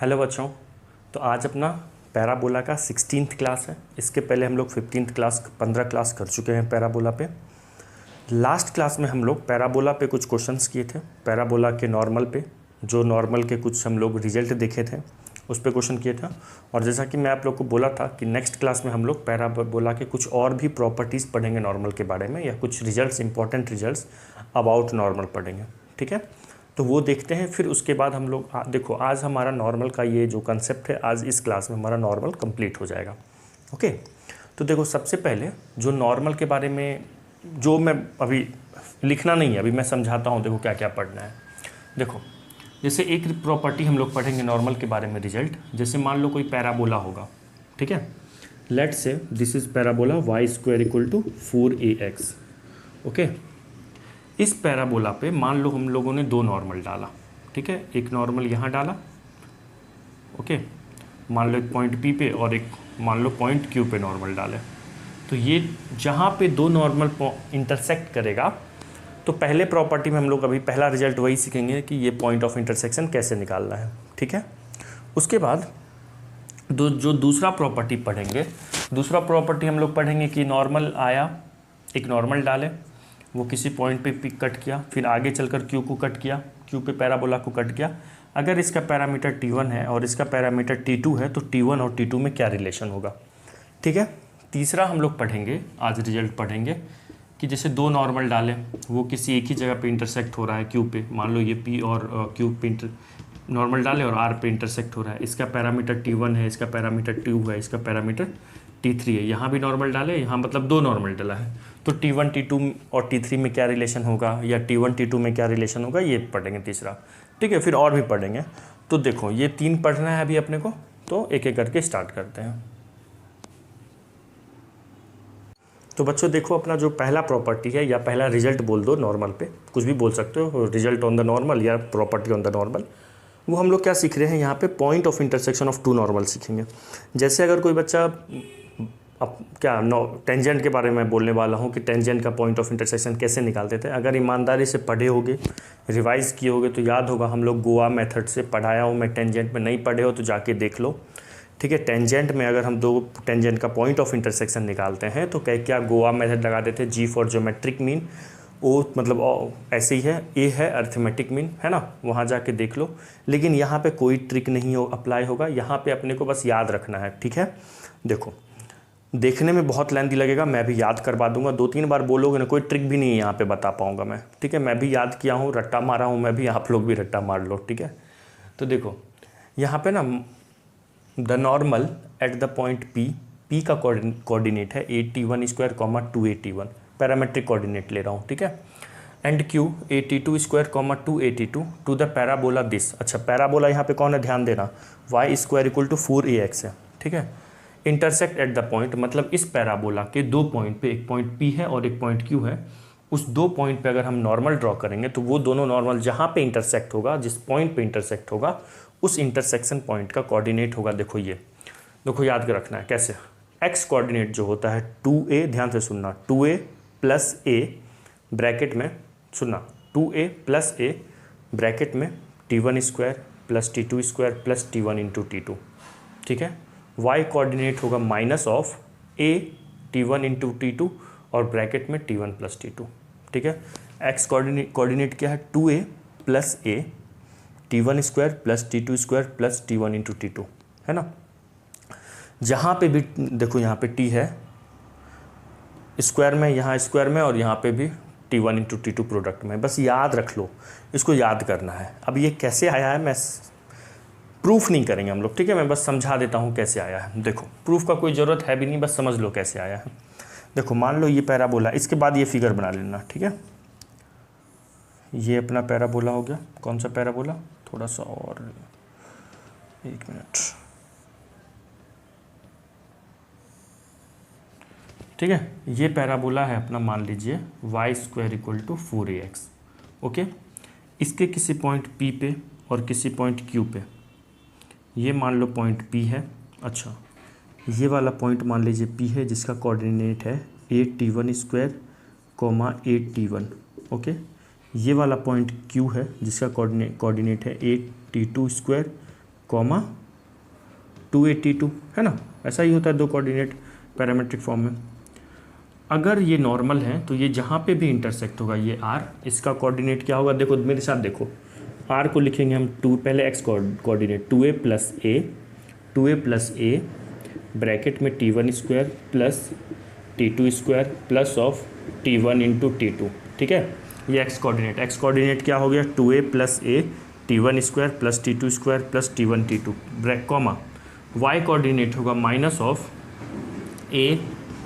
Hello बच्चों। तो आज अपना पैराबोला का 16th क्लास है। इसके पहले हम लोग 15th क्लास 15 क्लास कर चुके हैं पैराबोला पे। लास्ट क्लास में हम लोग पैराबोला पे कुछ क्वेश्चंस किए थे, पैराबोला के नॉर्मल पे, जो नॉर्मल के कुछ हम लोग रिजल्ट देखे थे उस पर क्वेश्चन किए थे। और जैसा कि मैं आप लोग को बोला था कि नेक्स्ट क्लास में हम लोग पैराबोला के कुछ और भी प्रॉपर्टीज़ पढ़ेंगे नॉर्मल के बारे में, या कुछ results, important results about normal पढ़ेंगे। ठीक है, तो वो देखते हैं। फिर उसके बाद हम लोग देखो, आज हमारा नॉर्मल का ये जो कंसेप्ट है, आज इस क्लास में हमारा नॉर्मल कंप्लीट हो जाएगा। ओके, तो देखो सबसे पहले जो नॉर्मल के बारे में, जो मैं अभी लिखना नहीं है, अभी मैं समझाता हूँ। देखो क्या क्या पढ़ना है। देखो जैसे एक प्रॉपर्टी हम लोग पढ़ेंगे नॉर्मल के बारे में रिजल्ट। जैसे मान लो कोई पैराबोला होगा, ठीक है, let's say this is parabola y² = 4ax। Okay, इस पैराबोला पे मान लो हम लोगों ने दो नॉर्मल डाला, ठीक है, एक नॉर्मल यहाँ डाला, ओके, मान लो एक पॉइंट P पे और एक मान लो पॉइंट Q पे नॉर्मल डाले। तो ये जहाँ पे दो नॉर्मल इंटरसेक्ट करेगा, तो पहले प्रॉपर्टी में हम लोग अभी पहला रिजल्ट वही सीखेंगे कि ये पॉइंट ऑफ इंटरसेक्शन कैसे निकालना है। ठीक है, उसके बाद जो दूसरा प्रॉपर्टी पढ़ेंगे, दूसरा प्रॉपर्टी हम लोग पढ़ेंगे कि नॉर्मल आया, एक नॉर्मल डाले, वो किसी पॉइंट पे पिक कट किया, फिर आगे चलकर Q को कट किया, Q पे पैराबोला को कट किया। अगर इसका पैरामीटर T1 है और इसका पैरामीटर T2 है, तो T1 और T2 में क्या रिलेशन होगा। ठीक है, तीसरा हम लोग पढ़ेंगे, आज रिजल्ट पढ़ेंगे कि जैसे दो नॉर्मल डालें, वो किसी एक ही जगह पे इंटरसेक्ट हो रहा है Q पे, मान लो ये P और Q पे नॉर्मल डाले और R पे इंटरसेक्ट हो रहा है। इसका पैरामीटर T1 है, इसका पैरामीटर T2 है, इसका पैरामीटर T3 है। यहाँ भी नॉर्मल डाले, यहाँ मतलब दो नॉर्मल डाला है, तो T1 T2 और T3 में क्या रिलेशन होगा, या T1 T2 में क्या रिलेशन होगा, ये पढ़ेंगे तीसरा। ठीक है, फिर और भी पढ़ेंगे। तो देखो ये तीन पढ़ना है अभी अपने को, तो एक एक करके स्टार्ट करते हैं। तो बच्चों देखो, अपना जो पहला प्रॉपर्टी है, या पहला रिजल्ट बोल दो, नॉर्मल पे कुछ भी बोल सकते हो, रिजल्ट ऑन द नॉर्मल या प्रॉपर्टी ऑन द नॉर्मल, वो हम लोग क्या सीख रहे हैं यहाँ पे, point of intersection of two normal सीखेंगे। जैसे अगर कोई बच्चा, अब क्या टेंजेंट के बारे में बोलने वाला हूँ कि टेंजेंट का पॉइंट ऑफ इंटरसेक्शन कैसे निकालते थे। अगर ईमानदारी से पढ़े होगे, रिवाइज़ किए होगे, तो याद होगा, हम लोग गोवा मेथड से पढ़ाया हूँ मैं। टेंजेंट में नहीं पढ़े हो तो जाके देख लो। ठीक है, टेंजेंट में अगर हम दो टेंजेंट का पॉइंट ऑफ इंटरसेक्शन निकालते हैं तो क्या गोवा मेथड लगा देते हैं, G फॉर ज्योमेट्रिक मीन, वो मतलब ऐसे ही है, A है अर्थमेटिक मीन, है ना, वहाँ जाके देख लो। लेकिन यहाँ पे कोई ट्रिक नहीं अप्लाई होगा, यहाँ पे अपने को बस याद रखना है। ठीक है, देखो देखने में बहुत लेंथी लगेगा, मैं भी याद करवा दूंगा, 2-3 बार बोलोगे ना, कोई ट्रिक भी नहीं है यहाँ पे बता पाऊंगा मैं। ठीक है, मैं भी याद किया हूँ, रट्टा मारा हूँ मैं भी, आप लोग भी रट्टा मार लो। ठीक है, तो देखो यहाँ पे ना, the normal at the point P का कोऑर्डिनेट है 8t1², 2at1, पैरामेट्रिक कोऑर्डिनेट ले रहा हूँ। ठीक है, and Q 82², 282 to the parabola this. अच्छा, पैराबोला यहाँ पे कौन है, ध्यान देना, y² = 4ax है। ठीक है, इंटरसेक्ट एट द पॉइंट, मतलब इस पैराबोला के दो पॉइंट पे, एक पॉइंट P है और एक पॉइंट Q है, उस दो पॉइंट पे अगर हम नॉर्मल ड्रॉ करेंगे तो वो दोनों नॉर्मल जहाँ पे इंटरसेक्ट होगा, जिस पॉइंट पे इंटरसेक्ट होगा, उस इंटरसेक्शन पॉइंट का कोऑर्डिनेट होगा। देखो ये, देखो याद कर रखना है कैसे। एक्स कोऑर्डिनेट जो होता है 2a, ध्यान से सुनना, 2a + a ब्रैकेट में, सुनना, 2a + a ब्रैकेट में T1² + T2² + T1 × T2। ठीक है, y कोऑर्डिनेट होगा -a T1 × T2 और ब्रैकेट में T1 + T2। ठीक है, x कोऑर्डिनेट क्या है, 2a + a T1² + T2² + T1 × T2, है ना। जहाँ पे भी देखो, यहाँ पे T है स्क्वायर में, यहाँ स्क्वायर में, और यहाँ पे भी T1 × T2 प्रोडक्ट में, बस याद रख लो, इसको याद करना है। अब ये कैसे आया है, मैं प्रूफ नहीं करेंगे हम लोग, ठीक है, मैं बस समझा देता हूँ कैसे आया है। देखो प्रूफ का कोई ज़रूरत है भी नहीं, बस समझ लो कैसे आया है। देखो मान लो ये पैराबोला, इसके बाद ये फिगर बना लेना। ठीक है, ये अपना पैराबोला हो गया। कौन सा पैराबोला, थोड़ा सा और, 1 मिनट। ठीक है, ये पैराबोला है अपना, मान लीजिए y² = 4ax। ओके, इसके किसी पॉइंट P पे और किसी पॉइंट Q पे, ये मान लो पॉइंट P है। अच्छा, ये वाला पॉइंट मान लीजिए P है, जिसका कोऑर्डिनेट है 8t1², 8t1। ओके, ये वाला पॉइंट Q है, जिसका कोऑर्डिनेट है 8t2², कॉमा 282, है ना, ऐसा ही होता है दो कोऑर्डिनेट पैरामेट्रिक फॉर्म में। अगर ये नॉर्मल है तो ये जहाँ पे भी इंटरसेक्ट होगा ये r, इसका कोऑर्डिनेट क्या होगा, देखो मेरे साथ देखो, r को लिखेंगे हम 2, पहले x coordinate 2a plus a bracket में t1 square plus t2 square plus of t1 into t2, ठीक है। ये x कोऑर्डिनेट क्या हो गया, 2a plus a t1 square plus t2 square plus t1 t2 bracket comma. y coordinate होगा minus of a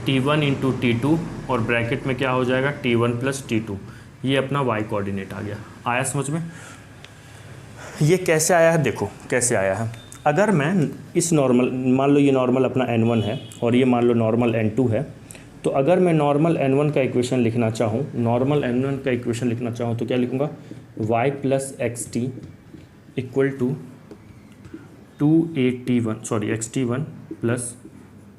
t1 into t2 और bracket में क्या हो जाएगा t1 प्लस t2। ये अपना y कोऑर्डिनेट आ गया। आया समझ में? ये कैसे आया है, देखो कैसे आया है। अगर मैं इस नॉर्मल, मान लो ये नॉर्मल अपना n1 है और ये मान लो नॉर्मल n2 है, तो अगर मैं नॉर्मल n1 का इक्वेशन लिखना चाहूँ, तो क्या लिखूँगा, y plus x t equal to 2 x t one plus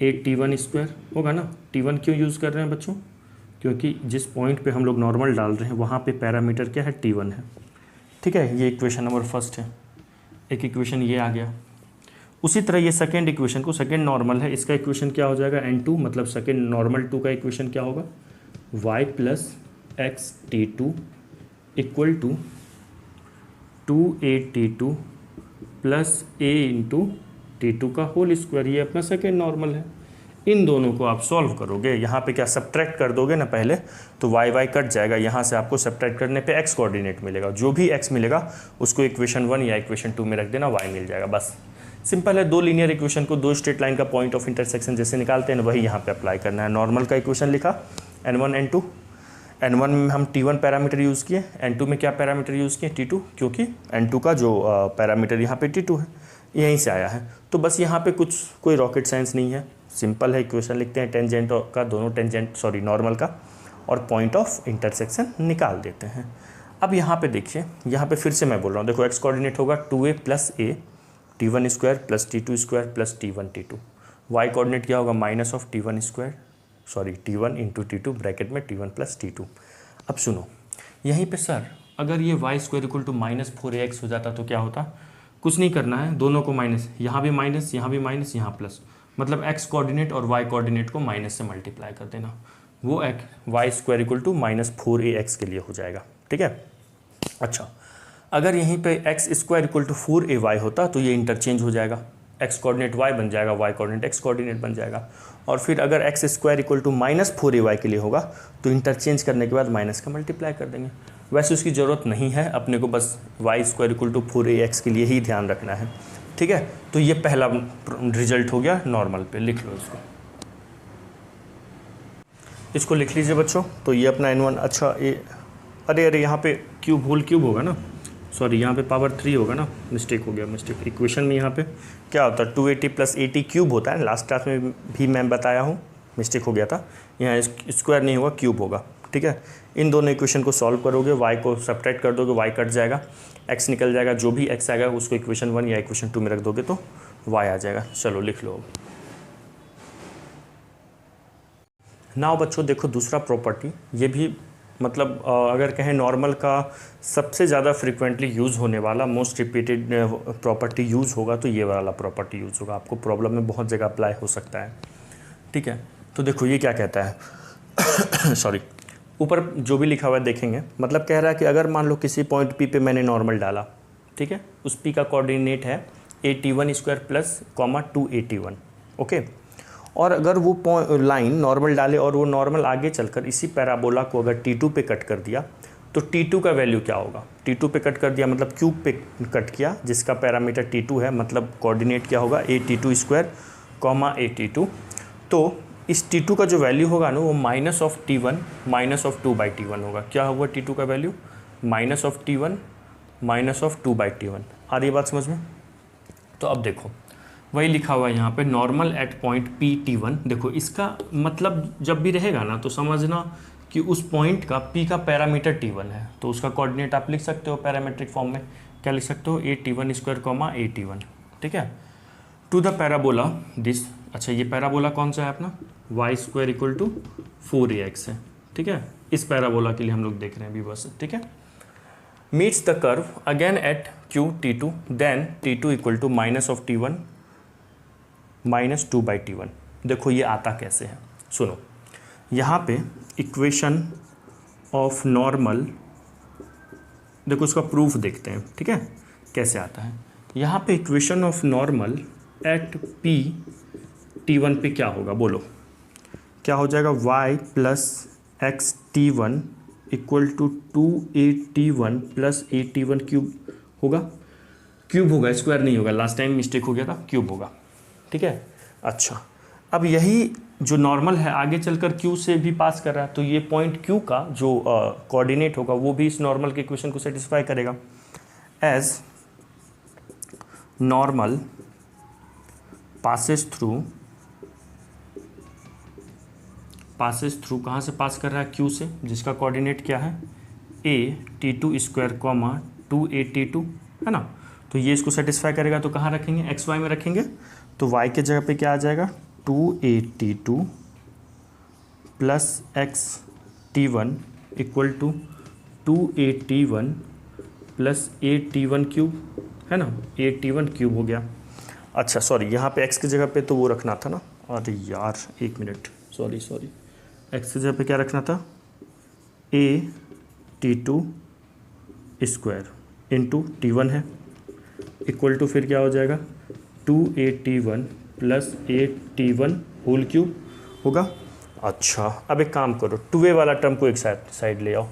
8t1 square होगा ना। t1 क्यों यूज़ कर रहे हैं बच्चों, क्योंकि जिस पॉइंट पे हम लोग नॉर्मल डाल रहे हैं वहाँ पे पैरामीटर क्या है, t1 है, ठीक है। ये इक्वेशन नंबर फर्स्ट है, एक इक्वेशन ये आ गया। उसी तरह ये सेकेंड इक्वेशन को, सेकेंड नॉर्मल है, इसका इक्वेशन क्या हो जाएगा, n2, मतलब सेकेंड नॉर्मल 2 का इक्वेशन क्या होगा, y plus x t2 equal to 2a t2 plus a into t2 का होल स्क्वायर। ये अपना सेकेंड नॉर्मल है। इन दोनों को आप सॉल्व करोगे, यहाँ पे क्या सब्ट्रैक्ट कर दोगे ना पहले, तो y कट जाएगा, यहाँ से आपको सब्ट्रैक्ट करने पे x कोऑर्डिनेट मिलेगा। जो भी x मिलेगा उसको इक्वेशन 1 या इक्वेशन 2 में रख देना, y मिल जाएगा। बस सिंपल है। दो लीनियर इक्वेशन को दो स्ट्रेट लाइन का पॉइंट ऑफ इंटरसेक्शन जैसे निकालते हैं वही यहाँ पे अप्लाई करना है। नॉर्मल का इक्वेशन लिखा n1 n2, n1 में हम t1 पैरामीटर यूज़ किए, n2 में क्या पैरामीटर यूज़ किए, t2, क्योंकि n2 का जो पैरामीटर यहाँ पे t2 है, यहीं से आया है। तो बस यहाँ पे कोई रॉकेट साइंस नहीं है, सिंपल है। इक्वेशन लिखते हैं, टेंजेंट का दोनों नॉर्मल का और पॉइंट ऑफ इंटरसेक्शन निकाल देते हैं। अब यहाँ पे देखिए, यहाँ पे फिर से मैं बोल रहा हूँ, देखो x कोऑर्डिनेट होगा 2a plus a t1 square plus t2 square plus t1 t2। y coordinate क्या होगा, minus of t1 into t2 bracket में t1 प्लस t2। अब सुनो, यहीं पे सर अगर ये y square equal to -4ax हो जाता तो क्या होता, कुछ नहीं करना है, दोनों को माइनस, यहाँ भी माइनस, यहाँ भी माइनस, यहाँ प्लस, मतलब x कोऑर्डिनेट और y कोऑर्डिनेट को माइनस से मल्टीप्लाई कर देना, वो y square equal to -4ax के लिए हो जाएगा, ठीक है। अच्छा, अगर यहीं पे x square equal to 4ay होता तो ये इंटरचेंज हो जाएगा, x कोऑर्डिनेट y बन जाएगा, y कोऑर्डिनेट x कोऑर्डिनेट बन जाएगा। और फिर अगर x square equal to -4ay के लिए होगा तो इंटरचेंज करने के बाद माइनस का मल्टीप्लाई कर देंगे। वैसे उसकी ज़रूरत नहीं है, अपने को बस y square equal to 4ax के लिए ही ध्यान रखना है, ठीक है। तो ये पहला रिजल्ट हो गया नॉर्मल पे, लिख लो इसको लिख लीजिए बच्चों। तो ये अपना n1, अच्छा ये अरे यहाँ पे होल क्यूब होगा ना, सॉरी यहाँ पे पावर 3 होगा ना, मिस्टेक हो गया, इक्वेशन में यहाँ पे क्या होता है 280 प्लस 80 क्यूब होता है, लास्ट क्लास में भी मैं बताया हूँ, मिस्टेक हो गया था, यहाँ स्क्वायर नहीं होगा क्यूब होगा, ठीक है। इन दोनों इक्वेशन को सॉल्व करोगे, y को सब्ट्रैक्ट कर दोगे, y कट जाएगा, x निकल जाएगा, जो भी x आएगा उसको इक्वेशन 1 या इक्वेशन 2 में रख दोगे तो y आ जाएगा। चलो लिख लो। नाउ बच्चों देखो दूसरा प्रॉपर्टी, ये भी मतलब अगर कहें नॉर्मल का सबसे ज़्यादा फ्रिक्वेंटली यूज़ होने वाला, मोस्ट रिपीटेड प्रॉपर्टी यूज़ होगा तो ये वाला प्रॉपर्टी यूज़ होगा, आपको प्रॉब्लम में बहुत जगह अप्लाई हो सकता है, ठीक है। तो देखो ये क्या कहता है सॉरी, ऊपर जो भी लिखा हुआ है देखेंगे, मतलब कह रहा है कि अगर मान लो किसी पॉइंट P पे मैंने नॉर्मल डाला, ठीक है, उस P का कोऑर्डिनेट है at1 square plus 2at1, okay. और अगर वो लाइन नॉर्मल डाले और वो नॉर्मल आगे चलकर इसी पैराबोला को अगर T2 पे कट कर दिया तो T2 का वैल्यू क्या होगा, T2 पे कट कर दिया मतलब क्यूब पे कट किया जिसका पैरामीटर T2 है, मतलब कोऑर्डिनेट क्या होगा at2 स्क्वायर at2। तो इस T2 का जो वैल्यू होगा ना वो minus of T1 minus of 2/T1 होगा। क्या होगा T2 का value, minus of T1 minus of 2/T1। आ रही है बात समझ में? तो अब देखो वही लिखा हुआ है यहाँ पे, normal at point P T1। देखो इसका मतलब जब भी रहेगा ना तो समझना कि उस पॉइंट का P का पैरामीटर T1 है, तो उसका कोऑर्डिनेट आप लिख सकते हो पैरामीट्रिक फॉर्म में, क्या लिख सकते हो at1 स्क्वायर at1, ठीक है, टू द पैराबोला दिस। अच्छा ये पैराबोला कौन सा है अपना, y square equal to 4ax है, ठीक है। इस पैराबोला के लिए हम लोग देख रहे हैं भी बस, ठीक है। Meets the curve again at Q T2 then T2 equal to minus of T1 minus 2/T1। देखो ये आता कैसे है, सुनो। यहाँ पे इक्वेशन ऑफ नॉर्मल, देखो इसका प्रूफ देखते हैं, ठीक है, कैसे आता है। यहाँ पे equation of normal at P T1 पे क्या होगा, बोलो क्या हो जाएगा। y plus x T1 equal to 2AT1 plus AT1 cube होगा। क्यूब होगा, स्क्वायर नहीं होगा, लास्ट टाइम मिस्टेक हो गया था, क्यूब होगा, ठीक है। अच्छा, अब यही जो नॉर्मल है आगे चलकर Q से भी पास कर रहा है, तो ये पॉइंट Q का जो कोऑर्डिनेट होगा वो भी इस नॉर्मल के इक्वेशन को सेटिस्फाई करेगा। एज नॉर्मल पासेस थ्रू कहाँ से पास कर रहा है, Q से, जिसका कोऑर्डिनेट क्या है AT2 स्क्वायर कॉमा 2AT2 है ना। तो ये इसको सेटिस्फाई करेगा, तो कहाँ रखेंगे, XY में रखेंगे। तो y के जगह पे क्या आ जाएगा 2AT2 plus XT1 equal to 2AT1 plus AT1 cube है ना, AT1 क्यूब हो गया। अच्छा सॉरी, यहाँ पे x की जगह पे तो वो रखना था ना, अरे यार एक मिनट, सॉरी x की जगह पे क्या रखना था AT2 स्क्वायर इंटू T1 है इक्वल टू फिर क्या हो जाएगा 2AT1 plus AT1 whole cube होगा। अच्छा अब एक काम करो, 2a वाला टर्म को एक साइड ले आओ,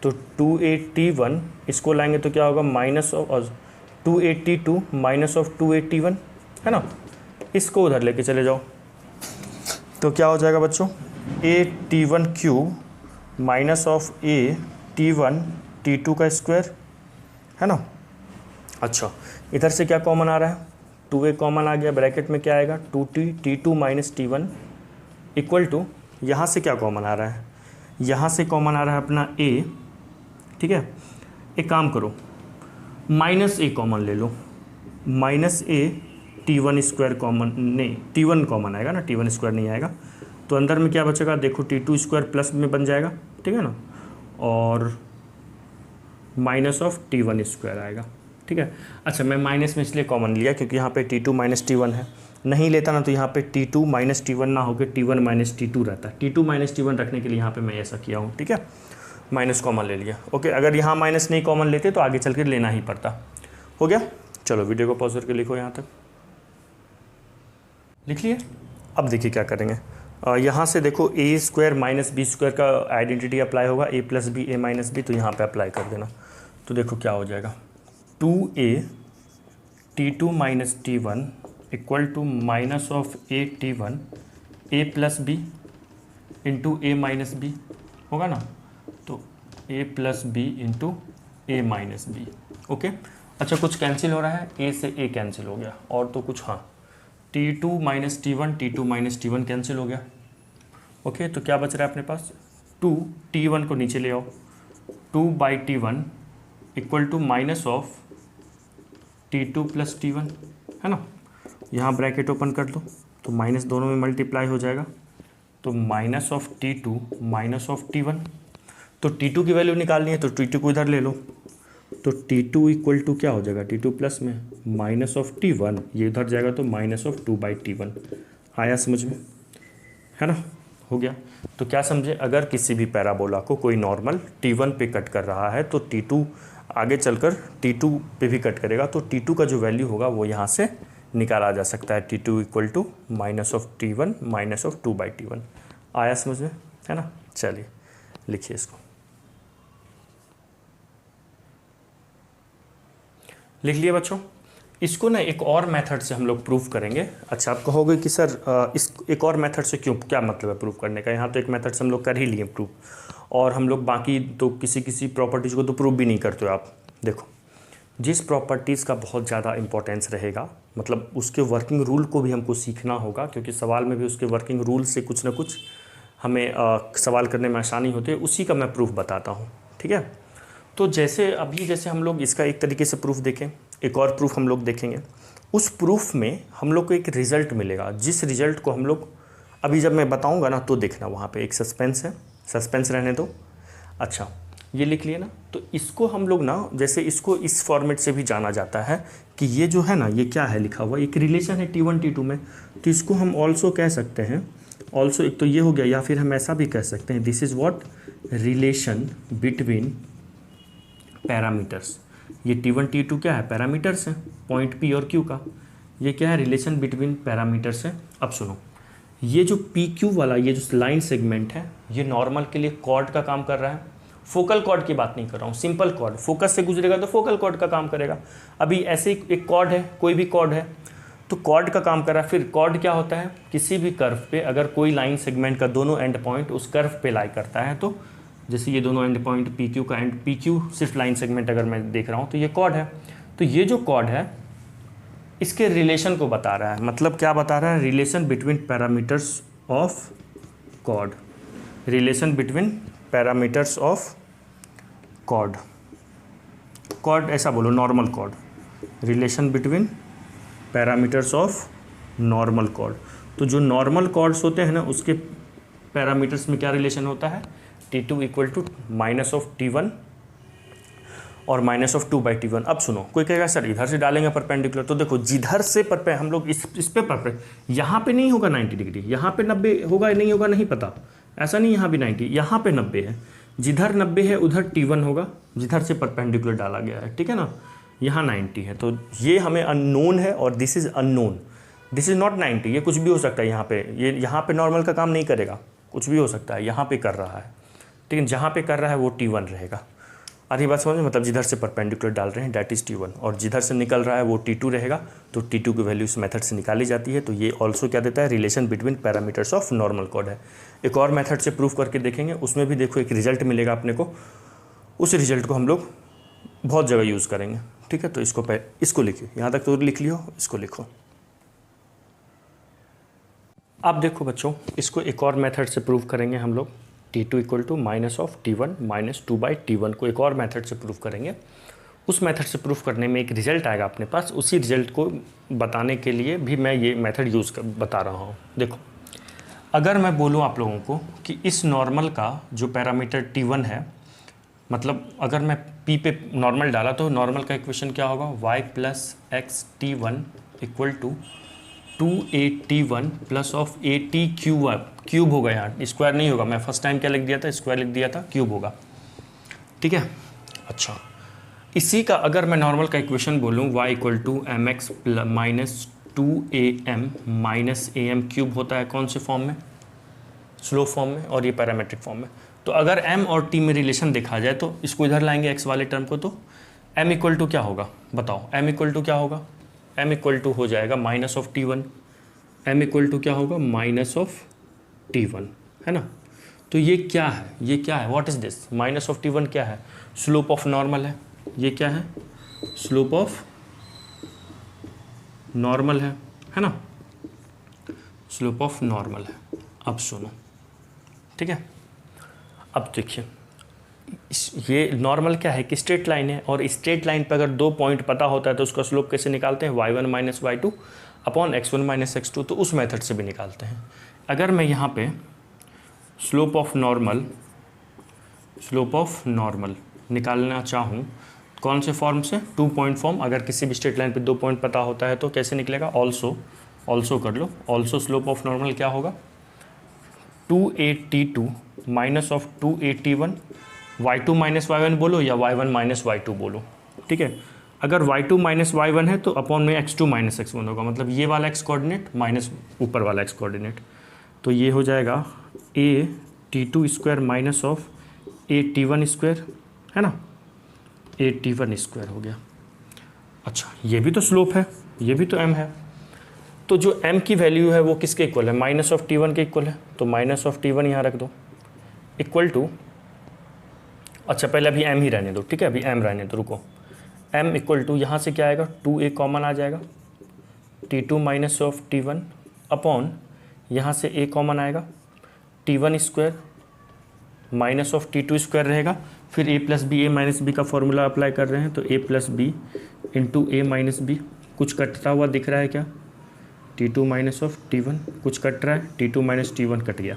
तो 2AT1 इसको लाएंगे तो क्या होगा minus of 2AT2 minus of 2AT1 है ना, इसको उधर लेके चले जाओ तो क्या हो जाएगा बच्चों AT1 cube minus of AT1 T2 का स्क्वायर है ना। अच्छा इधर से क्या कॉमन आ रहा है, 2a कॉमन आ गया, ब्रैकेट में क्या आएगा 2T2 minus T1 equal to, यहाँ से क्या कॉमन आ रहा है, यहाँ से कॉमन आ रहा है अपना a, ठीक है। एक काम करो माइनस a कॉमन ले लो, minus a T1 square common, नहीं T1 कॉमन आएगा ना, T1 स्क्वायर नहीं आएगा, तो अंदर में क्या बचेगा देखो T2 स्क्वायर प्लस में बन जाएगा, ठीक है ना, और माइनस ऑफ T1 स्क्वायर आएगा, ठीक है। अच्छा मैं माइनस में इसलिए कॉमन लिया क्योंकि यहाँ पे T2 माइनस T1 है, नहीं लेता ना तो यहाँ पे T2 माइनस T1 ना होकर T1 माइनस T2 रहता है, T2 माइनस T1 रखने के लिए यहाँ पे मैं ऐसा किया हूँ, ठीक है, माइनस कॉमन ले लिया। ओके, अगर यहाँ माइनस नहीं कॉमन लेते तो आगे चल के लेना ही पड़ता। हो गया, चलो वीडियो को पॉज करके लिखो, यहाँ तक लिख लिए। अब देखिए क्या करेंगे, यहाँ से देखो a square minus b square का आइडेंटिटी अप्लाई होगा, a plus b a minus b, तो यहाँ पे अप्लाई कर देना। तो देखो क्या हो जाएगा 2a T2 minus T1 equal to minus of AT1 a plus b into a minus b होगा ना, तो a plus b into a minus b. Okay, अच्छा कुछ कैंसिल हो रहा है, a से a कैंसिल हो गया, और तो कुछ, हाँ T2 माइनस T1 कैंसिल हो गया। ओके, तो क्या बच रहा है अपने पास 2 T1 को नीचे ले आओ, 2/T1 equal to minus of T2 plus T1 है ना। यहाँ ब्रैकेट ओपन कर दो तो माइनस दोनों में मल्टीप्लाई हो जाएगा, तो minus of T2 minus of T1, तो T2 की वैल्यू निकालनी है तो T2 को इधर ले लो, तो T2 इक्वल टू क्या हो जाएगा T2 प्लस में माइनस ऑफ T1, ये इधर जाएगा तो माइनस ऑफ 2/T1। आया समझ में, है ना, हो गया। तो क्या समझे, अगर किसी भी पैराबोला को कोई नॉर्मल T1 पे कट कर रहा है तो T2 आगे चलकर T2 पे भी कट करेगा, तो T2 का जो वैल्यू होगा वो यहाँ से निकाला जा सकता है, T2 equal to minus of T1 minus of 2/T1। आया समझ में, है ना। चलिए लिखिए इसको, लिख लिए बच्चों। इसको ना एक और मेथड से हम लोग प्रूफ करेंगे। अच्छा आप कहोगे कि सर इस एक और मेथड से क्यों, क्या मतलब है प्रूफ करने का, यहाँ तो एक मेथड से हम लोग कर ही लिए प्रूफ, और हम लोग बाकी तो किसी प्रॉपर्टीज़ को तो प्रूफ भी नहीं करते हो आप। देखो जिस प्रॉपर्टीज़ का बहुत ज़्यादा इंपॉर्टेंस रहेगा, मतलब उसके वर्किंग रूल को भी हमको सीखना होगा, क्योंकि सवाल में भी उसके वर्किंग रूल से कुछ ना कुछ हमें सवाल करने में आसानी होती है, उसी का मैं प्रूफ बताता हूँ, ठीक है। तो जैसे हम लोग इसका एक तरीके से प्रूफ देखें, एक और प्रूफ हम लोग देखेंगे। उस प्रूफ में हम लोग को एक रिज़ल्ट मिलेगा, जिस रिज़ल्ट को हम लोग अभी जब मैं बताऊंगा ना तो देखना, वहाँ पे एक सस्पेंस है, सस्पेंस रहने दो। अच्छा ये लिख लिए ना, तो इसको हम लोग ना, जैसे इसको इस फॉर्मेट से भी जाना जाता है कि ये जो है ना, ये क्या है लिखा हुआ, एक रिलेशन है T1 T2 में, तो इसको हम ऑल्सो कह सकते हैं, ऑल्सो एक तो ये हो गया, या फिर हम ऐसा भी कह सकते हैं, this is what relation between parameters. ये T1 T2 क्या है, पैरामीटर्स हैं, पॉइंट P और Q का, ये क्या है, रिलेशन बिटवीन पैरामीटर्स है। अब सुनो, ये जो PQ वाला ये जो लाइन सेगमेंट है, ये नॉर्मल के लिए कॉर्ड का काम कर रहा है, फोकल कॉर्ड की बात नहीं कर रहा हूँ, सिंपल कॉर्ड, फोकस से गुजरेगा तो फोकल कॉर्ड का काम करेगा। अभी ऐसे एक कॉर्ड है, कोई भी कॉर्ड है तो कॉर्ड का काम कर रहा है। फिर कॉर्ड क्या होता है, किसी भी कर्व पे अगर कोई लाइन सेगमेंट का दोनों एंड पॉइंट उस कर्व पे लाई करता है, तो जैसे ये दोनों एंड पॉइंट PQ का एंड PQ सिर्फ लाइन सेगमेंट अगर मैं देख रहा हूँ तो ये कॉर्ड है। तो ये जो कॉर्ड है इसके रिलेशन को बता रहा है, मतलब क्या बता रहा है, relation between parameters of chord, relation between parameters of chord, chord ऐसा बोलो, normal chord, relation between parameters of normal chord. तो जो नॉर्मल कॉर्ड्स होते हैं ना, उसके पैरामीटर्स में क्या रिलेशन होता है, T2 equal to minus of T1 और माइनस ऑफ 2/T1। अब सुनो, कोई कहेगा सर इधर से डालेंगे परपेंडिकुलर, तो देखो जिधर से हम लोग इस पे यहाँ पे नहीं होगा 90 डिग्री, यहाँ पे 90 होगा नहीं होगा नहीं पता, ऐसा नहीं यहाँ भी 90, यहाँ पे 90 है, जिधर 90 है उधर T1 होगा, जिधर से परपेंडिकुलर डाला गया है, ठीक है ना। यहाँ 90 है, तो ये हमें अननोन है और this is unknown, this is not 90, ये कुछ भी हो सकता है यहाँ पे, ये यहाँ पे नॉर्मल का काम नहीं करेगा, कुछ भी हो सकता है, यहाँ पे कर रहा है, ठीक है, जहाँ पे कर रहा है वो T1 रहेगा। आधी बात समझ, मतलब जिधर से परपेंडिकुलर डाल रहे हैं डैट इज़ T1, और जिधर से निकल रहा है वो T2 रहेगा, तो T2 की वैल्यू इस मेथड से निकाली जाती है। तो ये ऑल्सो क्या देता है, relation between parameters of normal cord है। एक और मेथड से प्रूफ करके देखेंगे, उसमें भी देखो एक रिजल्ट मिलेगा अपने को, उस रिजल्ट को हम लोग बहुत जगह यूज़ करेंगे, ठीक है। तो इसको लिखिए, यहाँ तक तो लिख लियो, इसको लिखो। अब देखो बच्चों, इसको एक और मेथड से प्रूव करेंगे हम लोग, T2 equal to minus of T1 minus 2/T1 को एक और मेथड से प्रूफ करेंगे। उस मेथड से प्रूफ करने में एक रिजल्ट आएगा अपने पास, उसी रिजल्ट को बताने के लिए भी मैं ये मेथड बता रहा हूँ। देखो, अगर मैं बोलूँ आप लोगों को कि इस नॉर्मल का जो पैरामीटर T1 है, मतलब अगर मैं P पे नॉर्मल डाला तो नॉर्मल का इक्वेशन क्या होगा, y plus x T1 equal to 2AT1 plus of AT cube होगा, यहाँ स्क्वायर नहीं होगा, मैं फर्स्ट टाइम क्या लिख दिया था, स्क्वायर लिख दिया था, क्यूब होगा, ठीक है। अच्छा, इसी का अगर मैं नॉर्मल का इक्वेशन बोलूँ, y equal to mx minus 2am minus am cube होता है कौन से फॉर्म में, स्लो फॉर्म में, और ये पैरामेट्रिक फॉर्म में। तो अगर m और t में रिलेशन देखा जाए तो इसको इधर लाएंगे x वाले टर्म को, तो m इक्वल टू क्या होगा बताओ, m इक्वल टू क्या होगा, m इक्वल टू हो जाएगा minus of T1, m equal to क्या होगा, माइनस ऑफ T1, है ना। तो ये क्या है, ये क्या है, what is this, minus of T1 क्या है, स्लोप ऑफ नॉर्मल है, ये क्या है, स्लोप ऑफ नॉर्मल है ना, स्लोप ऑफ नॉर्मल है। अब सुनो, ठीक है, अब देखिए, ये नॉर्मल क्या है कि स्ट्रेट लाइन है, और स्ट्रेट लाइन पर अगर दो पॉइंट पता होता है तो उसका स्लोप कैसे निकालते हैं, y1 minus y2 upon x1 minus x2, तो उस मेथड से भी निकालते हैं। अगर मैं यहाँ पे स्लोप ऑफ नॉर्मल निकालना चाहूँ कौन से फॉर्म से, 2 पॉइंट फॉर्म, अगर किसी भी स्ट्रेट लाइन पे 2 पॉइंट पता होता है तो कैसे निकलेगा, ऑल्सो कर लो, ऑल्सो स्लोप ऑफ नॉर्मल क्या होगा, 2AT2 minus of 2AT1, y2 minus y1 बोलो या y1 माइनस y2 बोलो, ठीक है। अगर y2 माइनस y1 है तो अपॉन में x2 माइनस x1 होगा, मतलब ये वाला x कोऑर्डिनेट माइनस ऊपर वाला x कोऑर्डिनेट, तो ये हो जाएगा AT2 square minus of AT1 square, है ना, AT1 स्क्वायर हो गया। अच्छा, ये भी तो स्लोप है, ये भी तो m है, तो जो m की वैल्यू है वो किसके इक्वल है, माइनस ऑफ T1 के इक्वल है, तो माइनस ऑफ T1 यहाँ रख दो, इक्वल टू, अच्छा पहले अभी m ही रहने दो, ठीक है, अभी m रहने दो, रुको, m इक्वल टू यहाँ से क्या आएगा, 2a कॉमन आ जाएगा, T2 minus of T1 upon यहाँ से a कॉमन आएगा, T1 square minus of T2 square रहेगा, फिर a plus b, a minus b का फॉर्मूला अप्लाई कर रहे हैं, तो a plus b into a minus b, कुछ कटता हुआ दिख रहा है क्या, T2 माइनस ऑफ T1 कुछ कट रहा है, T2 माइनस T1 कट गया,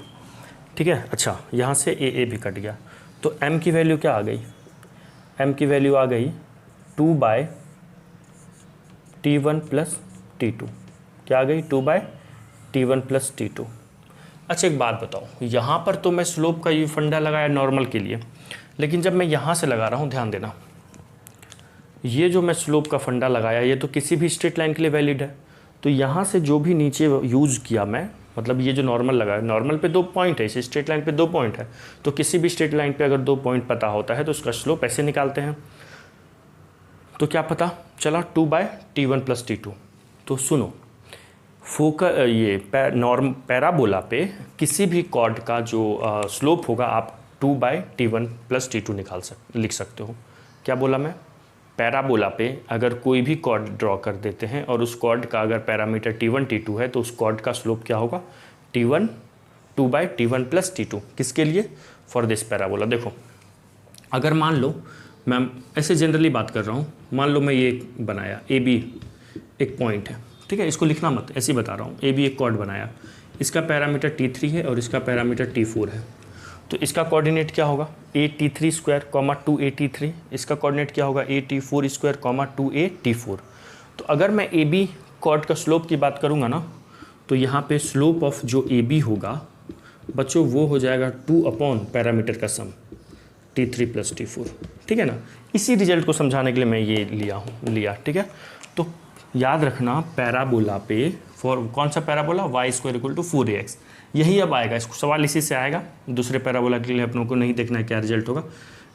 ठीक है। अच्छा, यहाँ से a भी कट गया, तो m की वैल्यू क्या आ गई, m की वैल्यू आ गई 2/t1 प्लस t2। क्या आ गई? 2/t1 plus t2। अच्छा एक बात बताओ, यहाँ पर तो मैं स्लोप का ये फंडा लगाया नॉर्मल के लिए, लेकिन जब मैं यहाँ से लगा रहा हूँ, ध्यान देना, ये जो मैं स्लोप का फंडा लगाया ये तो किसी भी स्ट्रेट लाइन के लिए वैलिड है। तो यहाँ से जो भी नीचे यूज़ किया मैं, मतलब ये जो नॉर्मल लगाया, नॉर्मल पे 2 पॉइंट है, इस स्ट्रेट लाइन पे 2 पॉइंट है, तो किसी भी स्ट्रेट लाइन पे अगर 2 पॉइंट पता होता है तो उसका स्लोप ऐसे निकालते हैं। तो क्या पता चला? 2/t1 plus t2। तो सुनो, ये पैराबोला पे किसी भी कॉर्ड का जो स्लोप होगा आप 2/t1 प्लस t2 लिख सकते हो। क्या बोला मैं? पैराबोला पे अगर कोई भी कॉर्ड ड्रॉ कर देते हैं और उस कॉर्ड का अगर पैरामीटर t1 t2 है तो उस कॉर्ड का स्लोप क्या होगा? t1 2/t1 plus t2। किसके लिए? For this parabola. देखो, अगर मान लो, मैं ऐसे जनरली बात कर रहा हूँ, मान लो मैं ये बनाया AB एक पॉइंट है, ठीक है, इसको लिखना मत, ऐसे ही बता रहा हूँ। AB एक कॉर्ड बनाया, इसका पैरामीटर t3 है और इसका पैरामीटर t4 है। तो इसका कोऑर्डिनेट क्या होगा? a_t3 square, 2a_t3। इसका कोऑर्डिनेट क्या होगा? a_t4 square, 2a_t4। तो अगर मैं AB कॉर्ड का स्लोप की बात करूँगा ना, तो यहाँ पे स्लोप ऑफ जो AB होगा बच्चों वो हो जाएगा 2 पैरामीटर का सम t3 प्लस t4। ठीक है ना? इसी रिजल्ट को समझाने के लिए मैं ये लिया। ठीक है, तो याद रखना पैराबोला पे, फॉर कौन सा पैराबोला? y² = 4ax। यही अब आएगा, इसको सवाल इसी से आएगा। दूसरे पैराबोला के लिए अपनों को नहीं देखना है क्या रिजल्ट होगा,